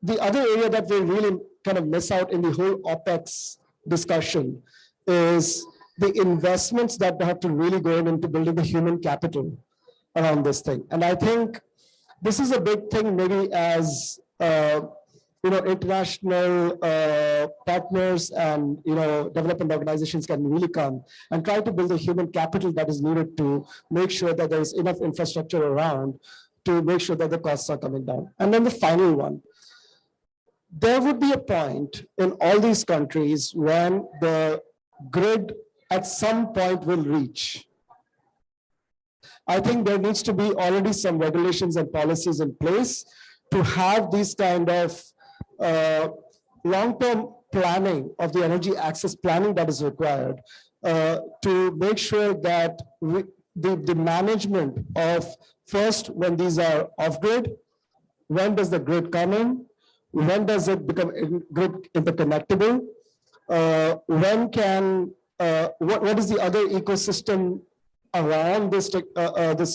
Speaker 7: the other area that we really kind of miss out in the whole OpEx discussion is the investments that have to really go into building the human capital around this thing. And I think this is a big thing, maybe as international partners and development organizations can really come and try to build the human capital that is needed to make sure that there is enough infrastructure around to make sure that the costs are coming down. And then the final one, there would be a point in all these countries when the grid at some point will reach. I think there needs to be already some regulations and policies in place to have these kind of long-term planning of the energy access planning that is required to make sure that the management of first, when these are off-grid, when does the grid come in? When does it become grid interconnectable? What is the other ecosystem around this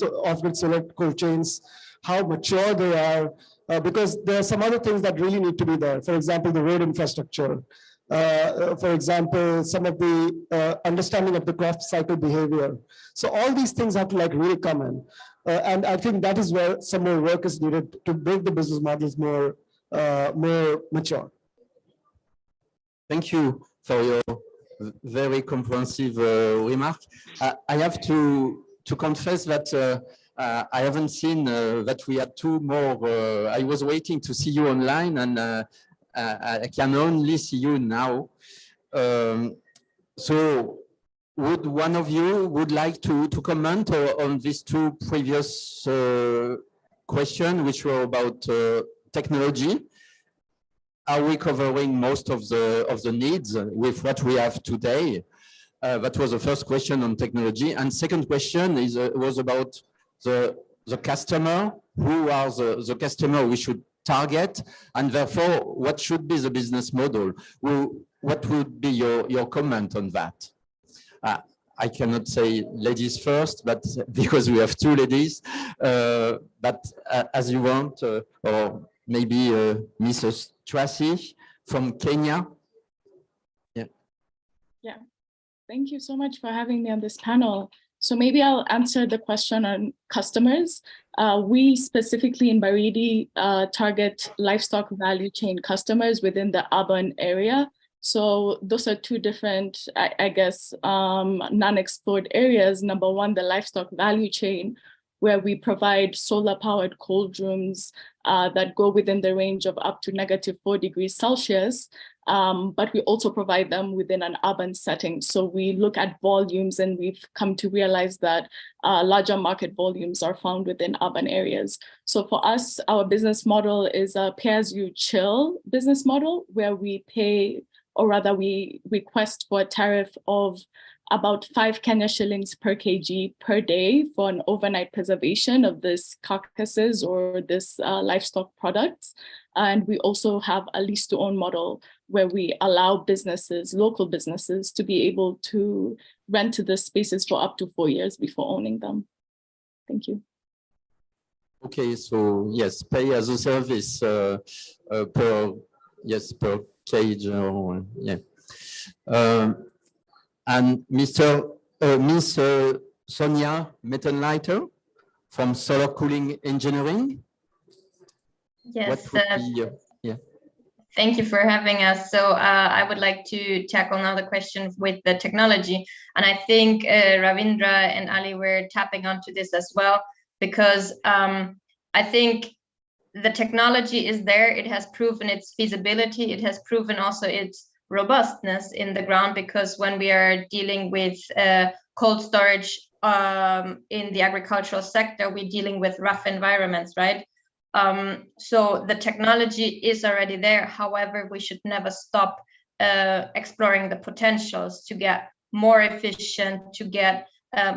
Speaker 7: off-grid solar cold chains? How mature they are? Because there are some other things that really need to be there. For example, the road infrastructure. For example, some of the understanding of the crop cycle behavior. So all these things have to really come in. And I think that is where some more work is needed to make the business models more mature.
Speaker 6: Thank you for your very comprehensive remark. I have to confess that I haven't seen that we had two more. I was waiting to see you online, and I can only see you now. So would one of you would like to comment on these two previous questions, which were about technology? Are we covering most of the needs with what we have today? That was the first question on technology. And second question was about the customer. Who are the customer we should target? And therefore, what should be the business model? What would be your comment on that? I cannot say ladies first, but because we have two ladies, but as you want, or maybe Mrs. Tracy from Kenya.
Speaker 8: Yeah, thank you so much for having me on this panel. So maybe I'll answer the question on customers. We specifically in Baridi target livestock value chain customers within the urban area. So those are two different, I guess, non-explored areas. Number one, the livestock value chain, where we provide solar-powered cold rooms that go within the range of up to -4 degrees Celsius, but we also provide them within an urban setting. So we look at volumes, and we've come to realize that larger market volumes are found within urban areas. So for us, our business model is a pay-as-you-chill business model, where we pay, or rather we request for a tariff of about 5 Kenya shillings per kg per day for an overnight preservation of this carcasses or this livestock products. And we also have a lease to own model where we allow businesses, local businesses, to be able to rent the spaces for up to 4 years before owning them. Thank you.
Speaker 6: Okay, so yes, pay as a service per cage or yeah. And Miss Sonia Mettenleiter from Solar Cooling Engineering.
Speaker 9: Yes.
Speaker 6: What would be yeah.
Speaker 9: Thank you for having us. So I would like to tackle now the question with the technology. And I think Ravindra and Ali were tapping onto this as well, because I think the technology is there. It has proven its feasibility. It has proven also its robustness in the ground, because when we are dealing with cold storage in the agricultural sector, we're dealing with rough environments, right? So the technology is already there. However, we should never stop exploring the potentials to get more efficient, to get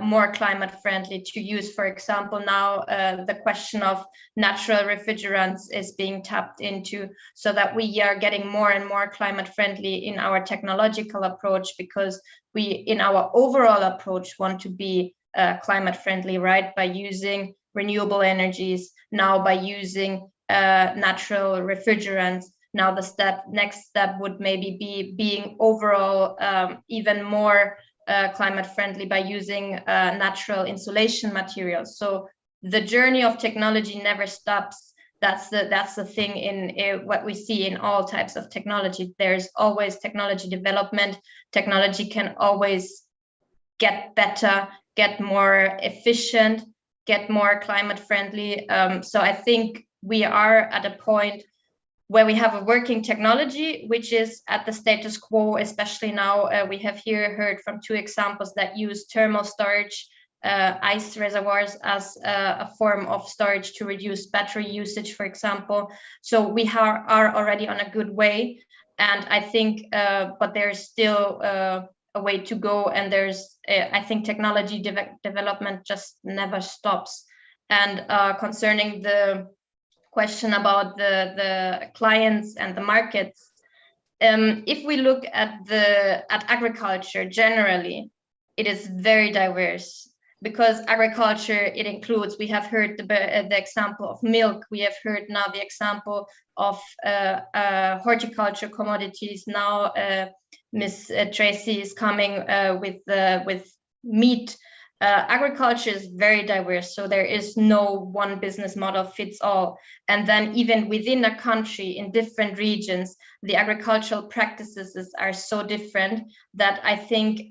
Speaker 9: more climate friendly, to use, for example, now the question of natural refrigerants is being tapped into, so that we are getting more and more climate friendly in our technological approach, because we, in our overall approach, want to be climate friendly, right? By using renewable energies, now by using natural refrigerants. Now the next step would maybe be being overall even more climate friendly by using natural insulation materials. So the journey of technology never stops. That's the thing in what we see in all types of technology. There's always technology development. Technology can always get better, get more efficient, get more climate friendly. So I think we are at a point where we have a working technology, which is at the status quo, especially now. We have here heard from 2 examples that use thermal storage, ice reservoirs as a form of storage to reduce battery usage, for example. So we are already on a good way. And I think, but there's still a way to go. And there's, I think technology development just never stops. And concerning the question about the clients and the markets, if we look at agriculture generally, it is very diverse, because agriculture, it includes, we have heard the example of milk, we have heard now the example of horticulture commodities. Now Miss Tracy is coming with meat. Agriculture is very diverse, so there is no one business model fits all. And then even within a country, in different regions, the agricultural practices are so different that I think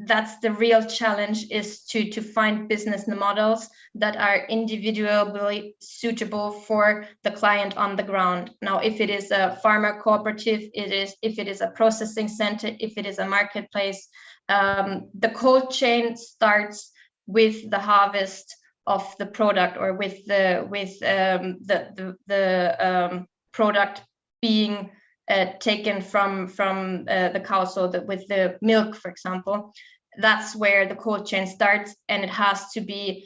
Speaker 9: that's the real challenge, is to find business models that are individually suitable for the client on the ground. Now, if it is a farmer cooperative, if it is a processing center, if it is a marketplace, the cold chain starts with the harvest of the product, or with the product being taken from the cow. So that with the milk, for example, that's where the cold chain starts, and it has to be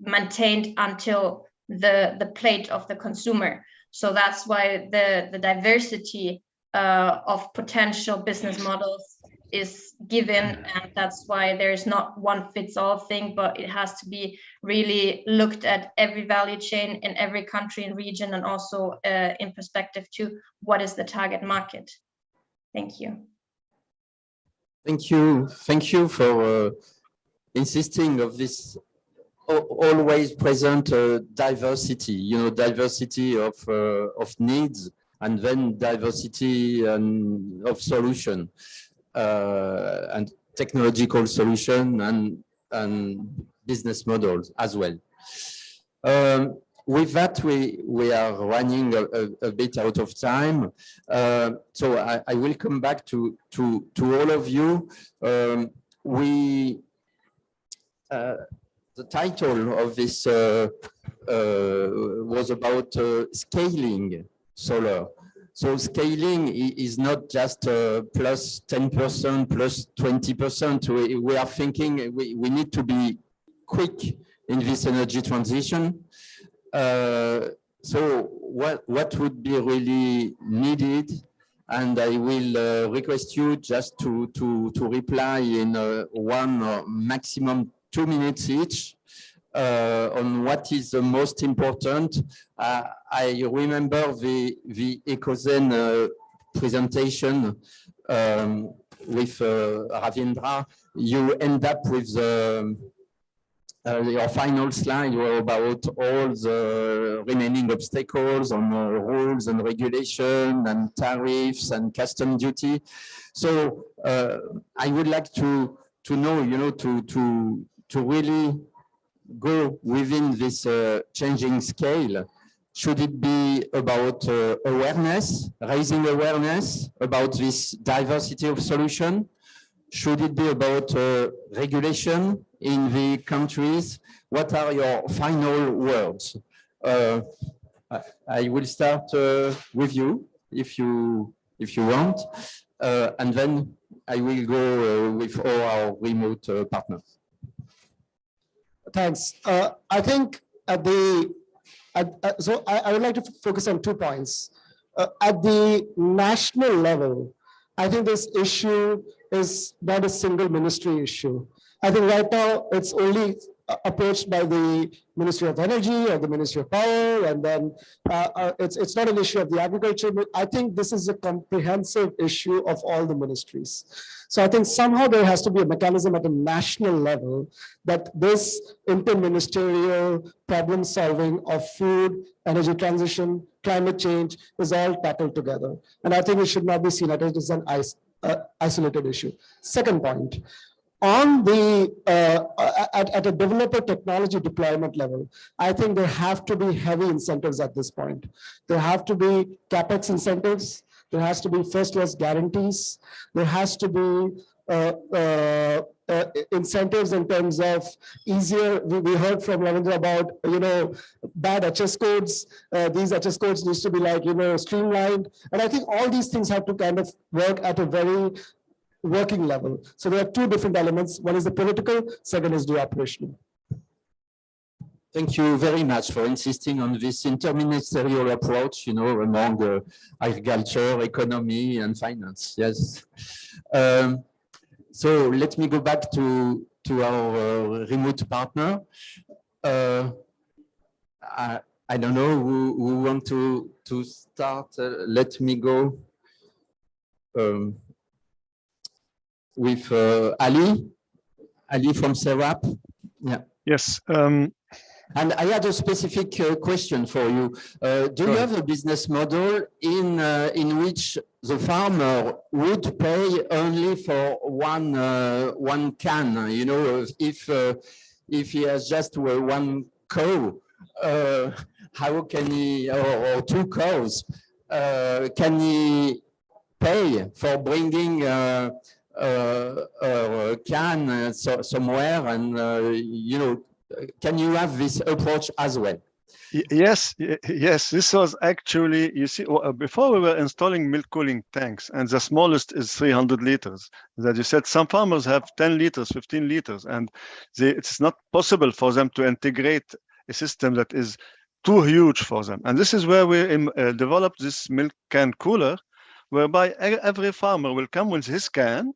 Speaker 9: maintained until the plate of the consumer. So that's why the diversity of potential business models is given, and that's why there's not one fits all thing, but it has to be really looked at every value chain in every country and region, and also in perspective to what is the target market. Thank you.
Speaker 6: Thank you for insisting of this always present diversity, diversity of needs, and then diversity of solution. And technological solution and business models as well. With that, we are running a bit out of time. So I will come back to all of you. The title of this was about scaling solar. So scaling is not just plus 10%, plus 20%. We are thinking we need to be quick in this energy transition. So what would be really needed? And I will request you just to reply in 1 or maximum 2 minutes each. on what is the most important. I remember the Ecozen presentation with Ravindra. You end up with your final slide were about all the remaining obstacles on rules and regulation and tariffs and custom duty. So I would like to know, you know, to really go within this changing scale. Should it be about awareness, raising awareness about this diversity of solution? Should it be about regulation in the countries? What are your final words? I will start with you, if you want, and then I will go with all our remote partners.
Speaker 7: Thanks. I think at so I would like to focus on 2 points. At the national level, I think this issue is not a single ministry issue. I think right now it's only approached by the Ministry of Energy or the Ministry of Power, and then it's not an issue of the agriculture. But I think this is a comprehensive issue of all the ministries. So I think somehow there has to be a mechanism at a national level that this interministerial problem solving of food, energy transition, climate change is all tackled together. And I think it should not be seen as an isolated issue. Second point, on the at a developer technology deployment level, I think there have to be heavy incentives at this point. There have to be CapEx incentives. There has to be first loss guarantees. There has to be incentives in terms of easier. We heard from Ravindra about, you know, bad HS codes. These HS codes needs to be like, you know, streamlined. And I think all these things have to kind of work at a very working level. So there are 2 different elements. One is the political, second is the operational.
Speaker 6: Thank you very much for insisting on this interministerial approach, you know, among agriculture, economy, and finance. Yes. So let me go back to our remote partner. I don't know who want to start. Let me go with Ali from SERAP. Yeah.
Speaker 5: Yes.
Speaker 6: And I had a specific question for you. Do you have a business model in which the farmer would pay only for one can? You know, if he has just 1 cow, how can he, or 2 cows, can he pay for bringing a can somewhere, and you know, can you have this approach as well?
Speaker 5: Yes, this was actually, you see, before we were installing milk cooling tanks, and the smallest is 300 liters. That you said some farmers have 10 liters, 15 liters, and it's not possible for them to integrate a system that is too huge for them. And this is where we developed this milk can cooler, whereby every farmer will come with his can.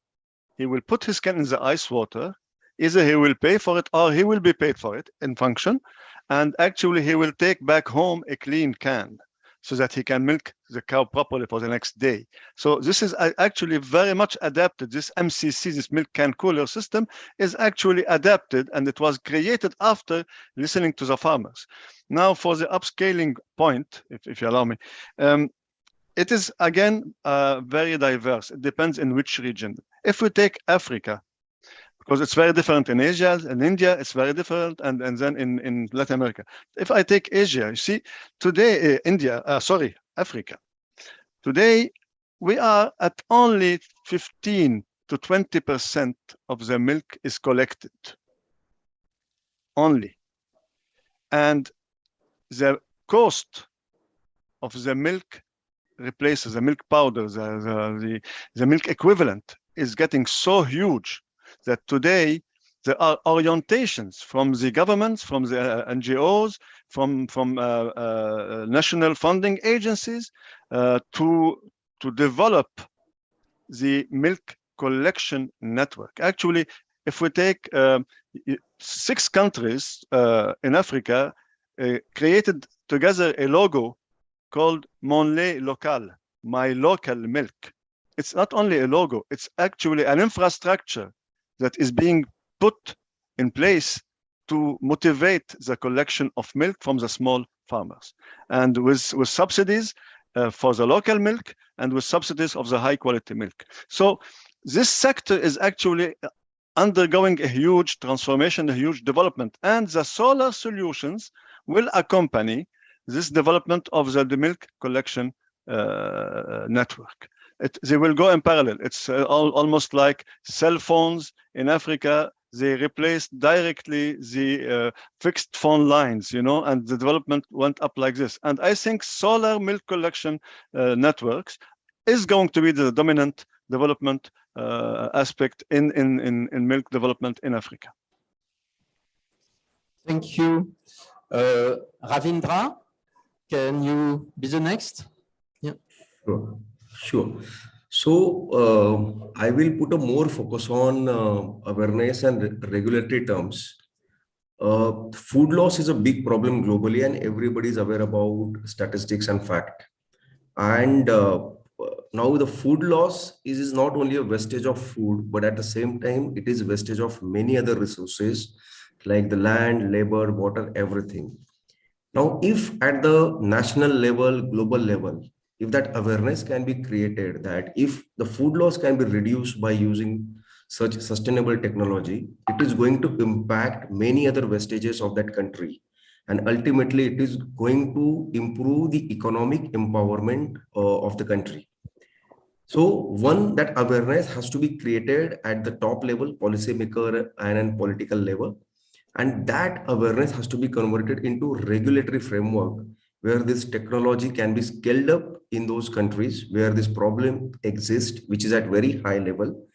Speaker 5: He will put his can in the ice water. Either he will pay for it or he will be paid for it in function. And actually he will take back home a clean can so that he can milk the cow properly for the next day. So this is actually very much adapted. This MCC, this milk can cooler system, is actually adapted, and it was created after listening to the farmers. Now for the upscaling point, if you allow me, it is again very diverse. It depends in which region. If we take Africa, because it's very different in Asia, in India, it's very different, and then in Latin America. If I take Asia, you see, today, Africa. Today, we are at only 15 to 20% of the milk is collected. Only. And the cost of the milk replaces the milk powder, the milk equivalent is getting so huge that today there are orientations from the governments, from the NGOs, from national funding agencies to develop the milk collection network. Actually, if we take 6 countries in Africa created together a logo called Mon lait local, my local milk. It's not only a logo, it's actually an infrastructure that is being put in place to motivate the collection of milk from the small farmers, and with subsidies for the local milk and with subsidies of the high quality milk. So this sector is actually undergoing a huge transformation, a huge development, and the solar solutions will accompany this development of the milk collection network. They will go in parallel. It's almost like cell phones in Africa. They replaced directly the fixed phone lines, you know, and the development went up like this. And I think solar milk collection networks is going to be the dominant development aspect in milk development in Africa.
Speaker 6: Thank you. Ravindra, can you be the next? Yeah.
Speaker 4: Sure. So I will put a more focus on awareness and regulatory terms. Food loss is a big problem globally, and everybody is aware about statistics and fact. And now the food loss is not only a wastage of food, but at the same time, it is wastage of many other resources like the land, labor, water, everything. Now, if at the national level, global level, if that awareness can be created, that if the food loss can be reduced by using such sustainable technology, it is going to impact many other wastages of that country. And ultimately, it is going to improve the economic empowerment of the country. So one, that awareness has to be created at the top level, policymaker and political level. And that awareness has to be converted into regulatory framework where this technology can be scaled up in those countries where this problem exists, which is at very high level.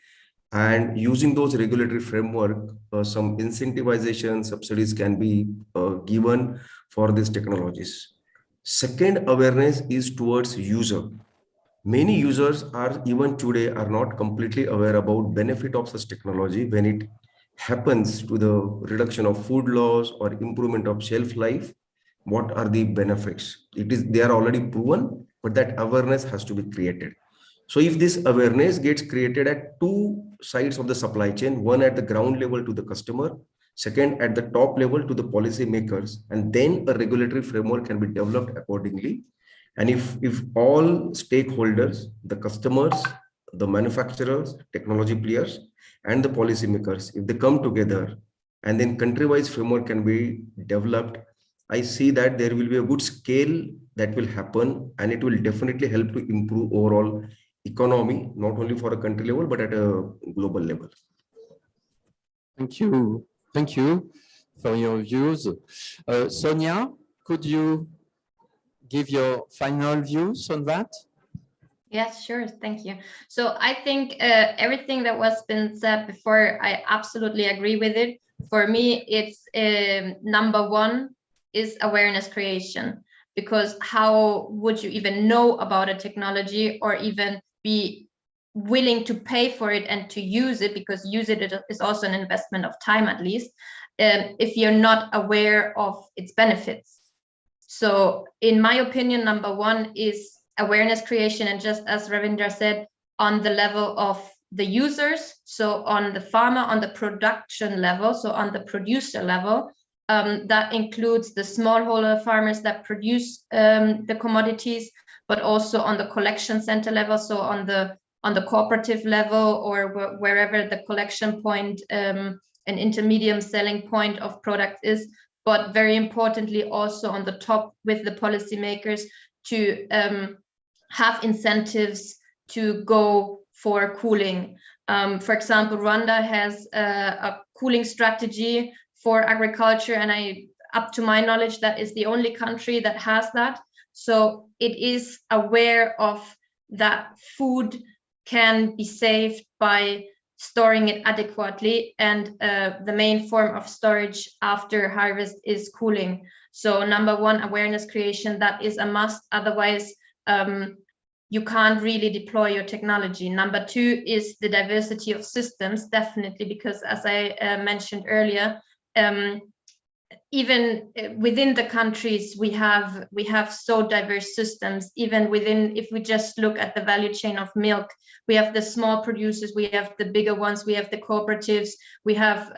Speaker 4: And using those regulatory framework, some incentivization subsidies can be given for these technologies. Second awareness is towards user. Many users are even today are not completely aware about benefit of such technology when it happens to the reduction of food loss or improvement of shelf life. What are the benefits? They are already proven, but that awareness has to be created. So if this awareness gets created at two sides of the supply chain, one at the ground level to the customer, second at the top level to the policy makers, and then a regulatory framework can be developed accordingly. And if all stakeholders, the customers, the manufacturers, technology players, and the policy makers, if they come together and then country-wise framework can be developed, I see that there will be a good scale that will happen, and it will definitely help to improve overall economy, not only for a country level, but at a global level.
Speaker 6: Thank you. Thank you for your views. Sonia, could you give your final views on that?
Speaker 9: Yes, sure. Thank you. So I think everything that was been said before, I absolutely agree with it. For me, it's number one is awareness creation, because how would you even know about a technology or even be willing to pay for it and to use it, because use it is also an investment of time, at least, if you're not aware of its benefits. So in my opinion, number one is awareness creation, and just as Ravindra said, on the level of the users, so on the farmer, on the production level, so on the producer level, that includes the smallholder farmers that produce the commodities, but also on the collection center level, so on the cooperative level, or wherever the collection point, an intermediate selling point of product is, but very importantly also on the top with the policymakers to have incentives to go for cooling. For example, Rwanda has a cooling strategy for agriculture, and up to my knowledge, that is the only country that has that. So it is aware of that food can be saved by storing it adequately, and the main form of storage after harvest is cooling. So number one, awareness creation, that is a must. Otherwise, you can't really deploy your technology. Number two is the diversity of systems, definitely, because as I mentioned earlier, even within the countries, we have so diverse systems. Even within, if we just look at the value chain of milk, we have the small producers, we have the bigger ones, we have the cooperatives, we have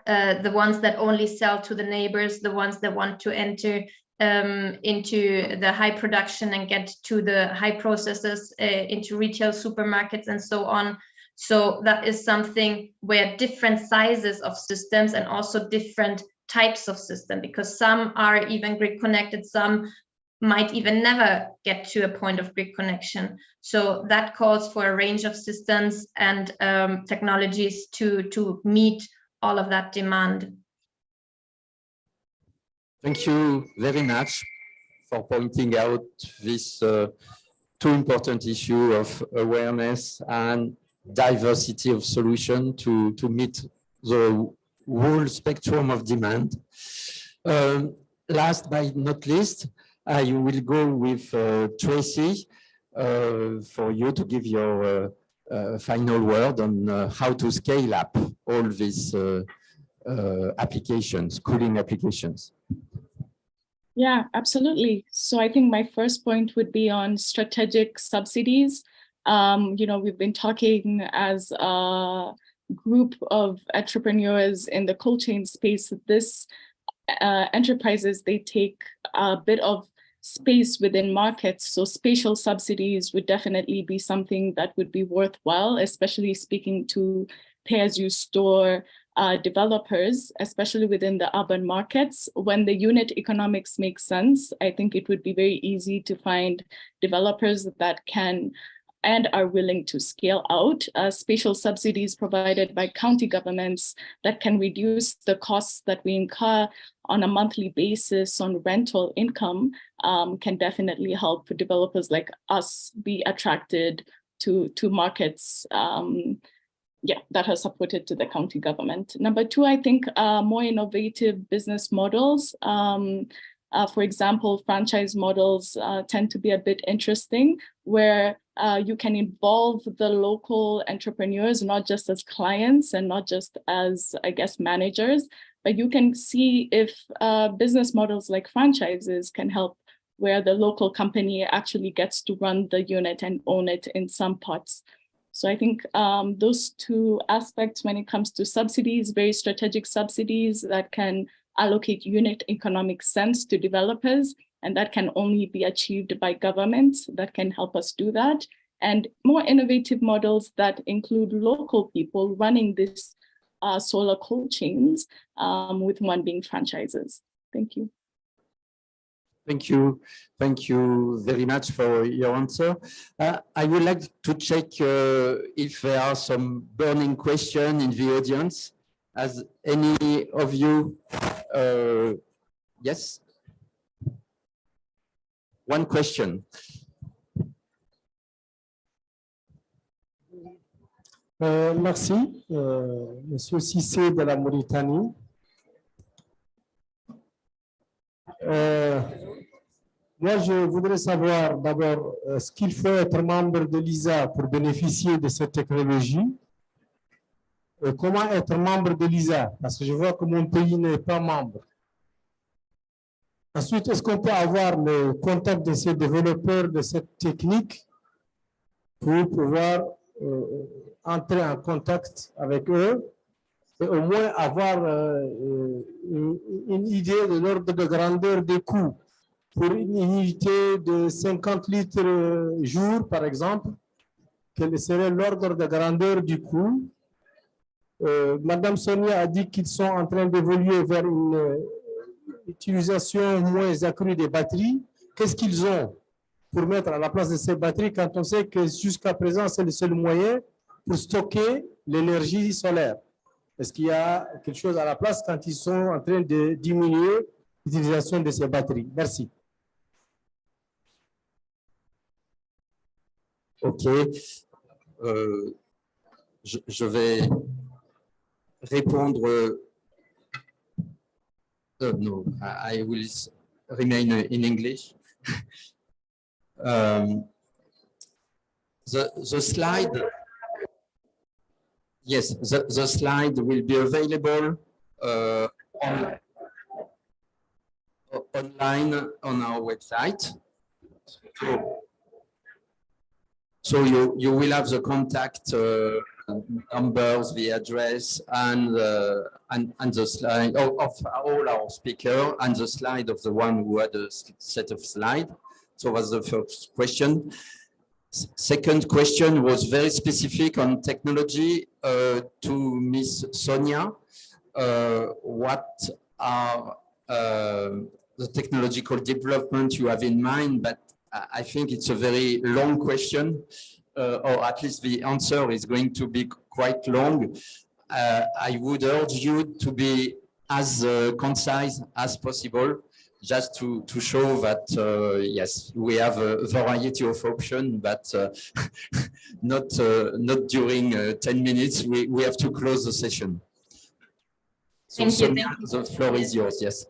Speaker 9: the ones that only sell to the neighbors, the ones that want to enter into the high production and get to the high processors, into retail supermarkets and so on. So that is something where different sizes of systems and also different types of system, because some are even grid connected, some might even never get to a point of grid connection. So that calls for a range of systems and technologies to meet all of that demand.
Speaker 6: Thank you very much for pointing out this two important issue of awareness and diversity of solution to meet the whole spectrum of demand. Last but not least, I will go with Tracy for you to give your final word on how to scale up all these applications, cooling applications.
Speaker 8: Yeah, absolutely. So I think my first point would be on strategic subsidies. We've been talking as a group of entrepreneurs in the cold chain space. This enterprises, they take a bit of space within markets. So spatial subsidies would definitely be something that would be worthwhile, especially speaking to pay-as-you-store developers, especially within the urban markets. When the unit economics make sense, I think it would be very easy to find developers that can and are willing to scale out. Spatial subsidies provided by county governments that can reduce the costs that we incur on a monthly basis on rental income can definitely help developers like us be attracted to markets that are supported to the county government. Number two, I think more innovative business models. For example, franchise models tend to be a bit interesting, where you can involve the local entrepreneurs, not just as clients and not just as, I guess, managers, but you can see if business models like franchises can help, where the local company actually gets to run the unit and own it in some parts. So I think those two aspects when it comes to subsidies, very strategic subsidies that can allocate unit economic sense to developers, and that can only be achieved by governments that can help us do that. And more innovative models that include local people running this solar cold chains, with one being franchises. Thank you.
Speaker 6: Thank you. Thank you very much for your answer. I would like to check if there are some burning questions in the audience. Has any of you, yes? One question.
Speaker 7: Merci, Monsieur Cissé de la Mauritanie. Moi, je voudrais savoir d'abord ce qu'il faut être membre de l'ISA pour bénéficier de cette technologie. Comment être membre de l'ISA? Parce que je vois que mon pays n'est pas membre. Ensuite, est-ce qu'on peut avoir le contact de ces développeurs de cette technique pour pouvoir entrer en contact avec eux et au moins avoir une idée de l'ordre de grandeur des coûts? Pour une unité de 50 litres jour, par exemple, quel serait l'ordre de grandeur du coût? Madame Sonia a dit qu'ils sont en train d'évoluer vers une utilisation moins accrue des batteries. Qu'est-ce qu'ils ont pour mettre à la place de ces batteries quand on sait que jusqu'à présent, c'est le seul moyen pour stocker l'énergie solaire? Est-ce qu'il y a quelque chose à la place quand ils sont en train de diminuer l'utilisation de ces batteries? Merci.
Speaker 6: OK. Je vais répondre. No, I will remain in English. The slide, yes, the slide will be available on, online on our website. So you will have the contact numbers, the address, and the slide of all our speakers, and the slide of the one who had a set of slides. So that's the first question. Second question was very specific on technology to Miss Sonia. What are the technological development you have in mind? But I think it's a very long question, or at least the answer is going to be quite long. I would urge you to be as concise as possible, just to show that, yes, we have a variety of options, but not during 10 minutes. We have to close the session. So Sonia, the floor is yours, yes.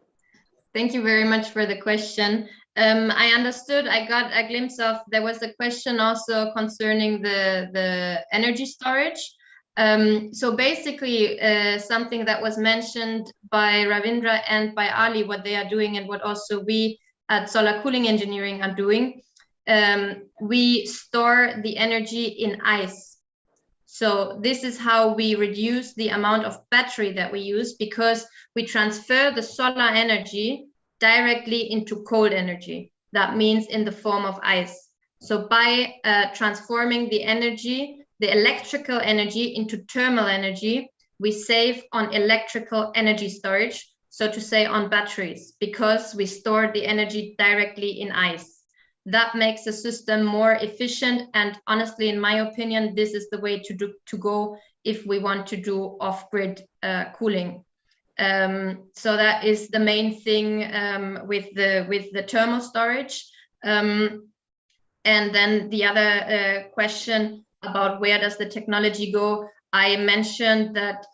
Speaker 9: Thank you very much for the question. I understood, I got a glimpse of, there was a question also concerning the energy storage. So basically something that was mentioned by Ravindra and by Ali, what they are doing and what also we at Solar Cooling Engineering are doing. We store the energy in ice. So this is how we reduce the amount of battery that we use, because we transfer the solar energy directly into cold energy. That means in the form of ice. So by transforming the energy, the electrical energy into thermal energy, we save on electrical energy storage, so to say on batteries, because we store the energy directly in ice. That makes the system more efficient, and honestly, in my opinion, this is the way to go if we want to do off-grid cooling. So that is the main thing with the thermal storage. And then the other question about where does the technology go? I mentioned that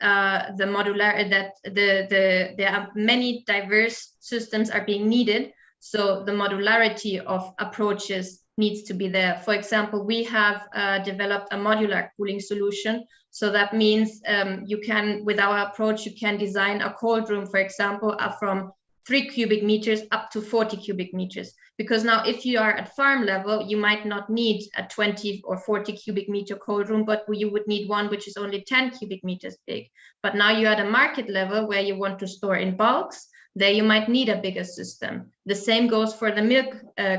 Speaker 9: there are many diverse systems are being needed. So the modularity of approaches needs to be there. For example, we have developed a modular cooling solution. So that means you can, with our approach, you can design a cold room, for example, from 3 cubic meters up to 40 cubic meters. Because now if you are at farm level, you might not need a 20 or 40 cubic meter cold room, but you would need one which is only 10 cubic meters big. But now you're at a market level where you want to store in bulks, there you might need a bigger system. The same goes for the milk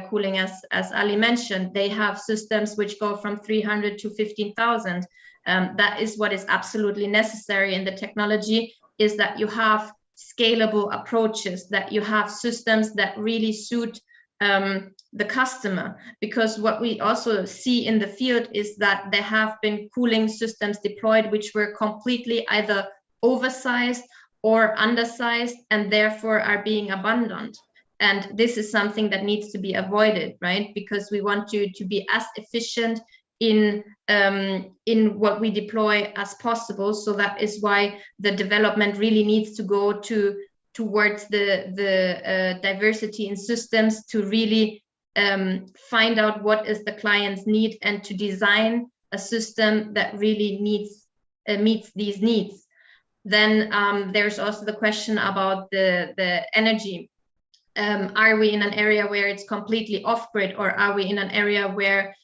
Speaker 9: cooling, as Ali mentioned. They have systems which go from 300 to 15,000. That is what is absolutely necessary in the technology, is that you have scalable approaches, that you have systems that really suit the customer. Because what we also see in the field is that there have been cooling systems deployed which were completely either oversized or undersized and therefore are being abandoned. And this is something that needs to be avoided, right? Because we want to be as efficient in what we deploy as possible. So that is why the development really needs to go towards the diversity in systems, to really find out what is the client's need and to design a system that really meets these needs. Then there's also the question about the energy. Are we in an area where it's completely off-grid, or are we in an area where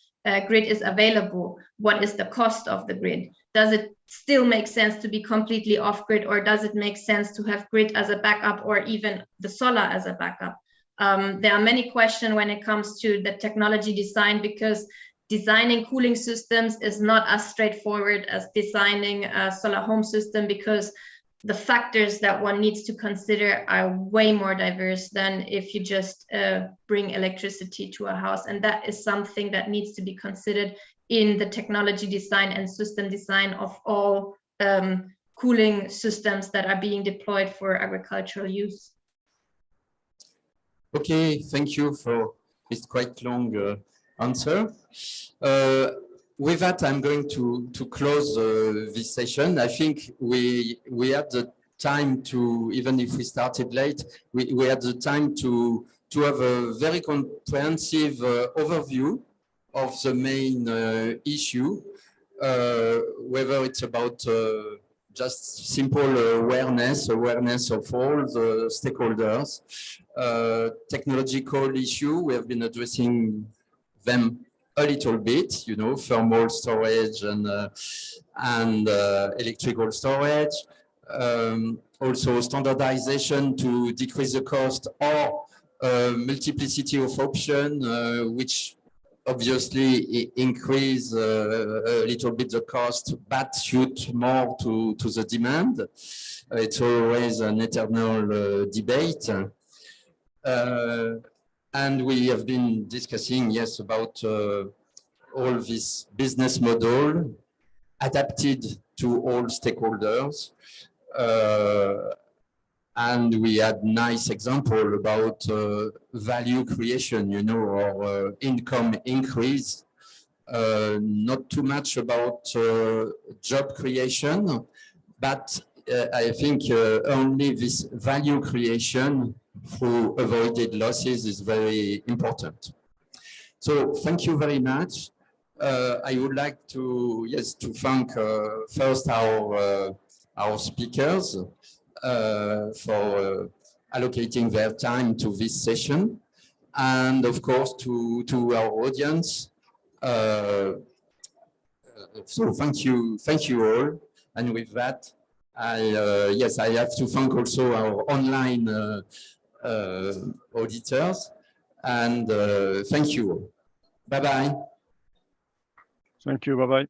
Speaker 9: grid is available? What is the cost of the grid? Does it still make sense to be completely off-grid, or does it make sense to have grid as a backup, or even the solar as a backup? There are many questions when it comes to the technology design, because designing cooling systems is not as straightforward as designing a solar home system, because the factors that one needs to consider are way more diverse than if you just bring electricity to a house. And that is something that needs to be considered in the technology design and system design of all cooling systems that are being deployed for agricultural use.
Speaker 6: Okay, thank you for this quite long answer. With that, I'm going to close this session. I think we had the time to, even if we started late, we had the time to have a very comprehensive overview of the main issue, whether it's about just simple awareness of all the stakeholders. Technological issue, we have been addressing them a little bit, you know, thermal storage and electrical storage. Also standardization to decrease the cost, or multiplicity of options, which obviously increase a little bit the cost, but suit more to the demand. It's always an eternal debate. And we have been discussing, yes, about all this business model adapted to all stakeholders. And we had nice example about value creation, you know, or income increase. Not too much about job creation, but I think only this value creation through avoided losses is very important. So thank you very much. I would like to, yes, to thank first our speakers for allocating their time to this session, and of course to our audience. So thank you all. And with that, yes, I have to thank also our online auditors, and thank you all. Bye-bye.
Speaker 5: Thank you. Bye-bye.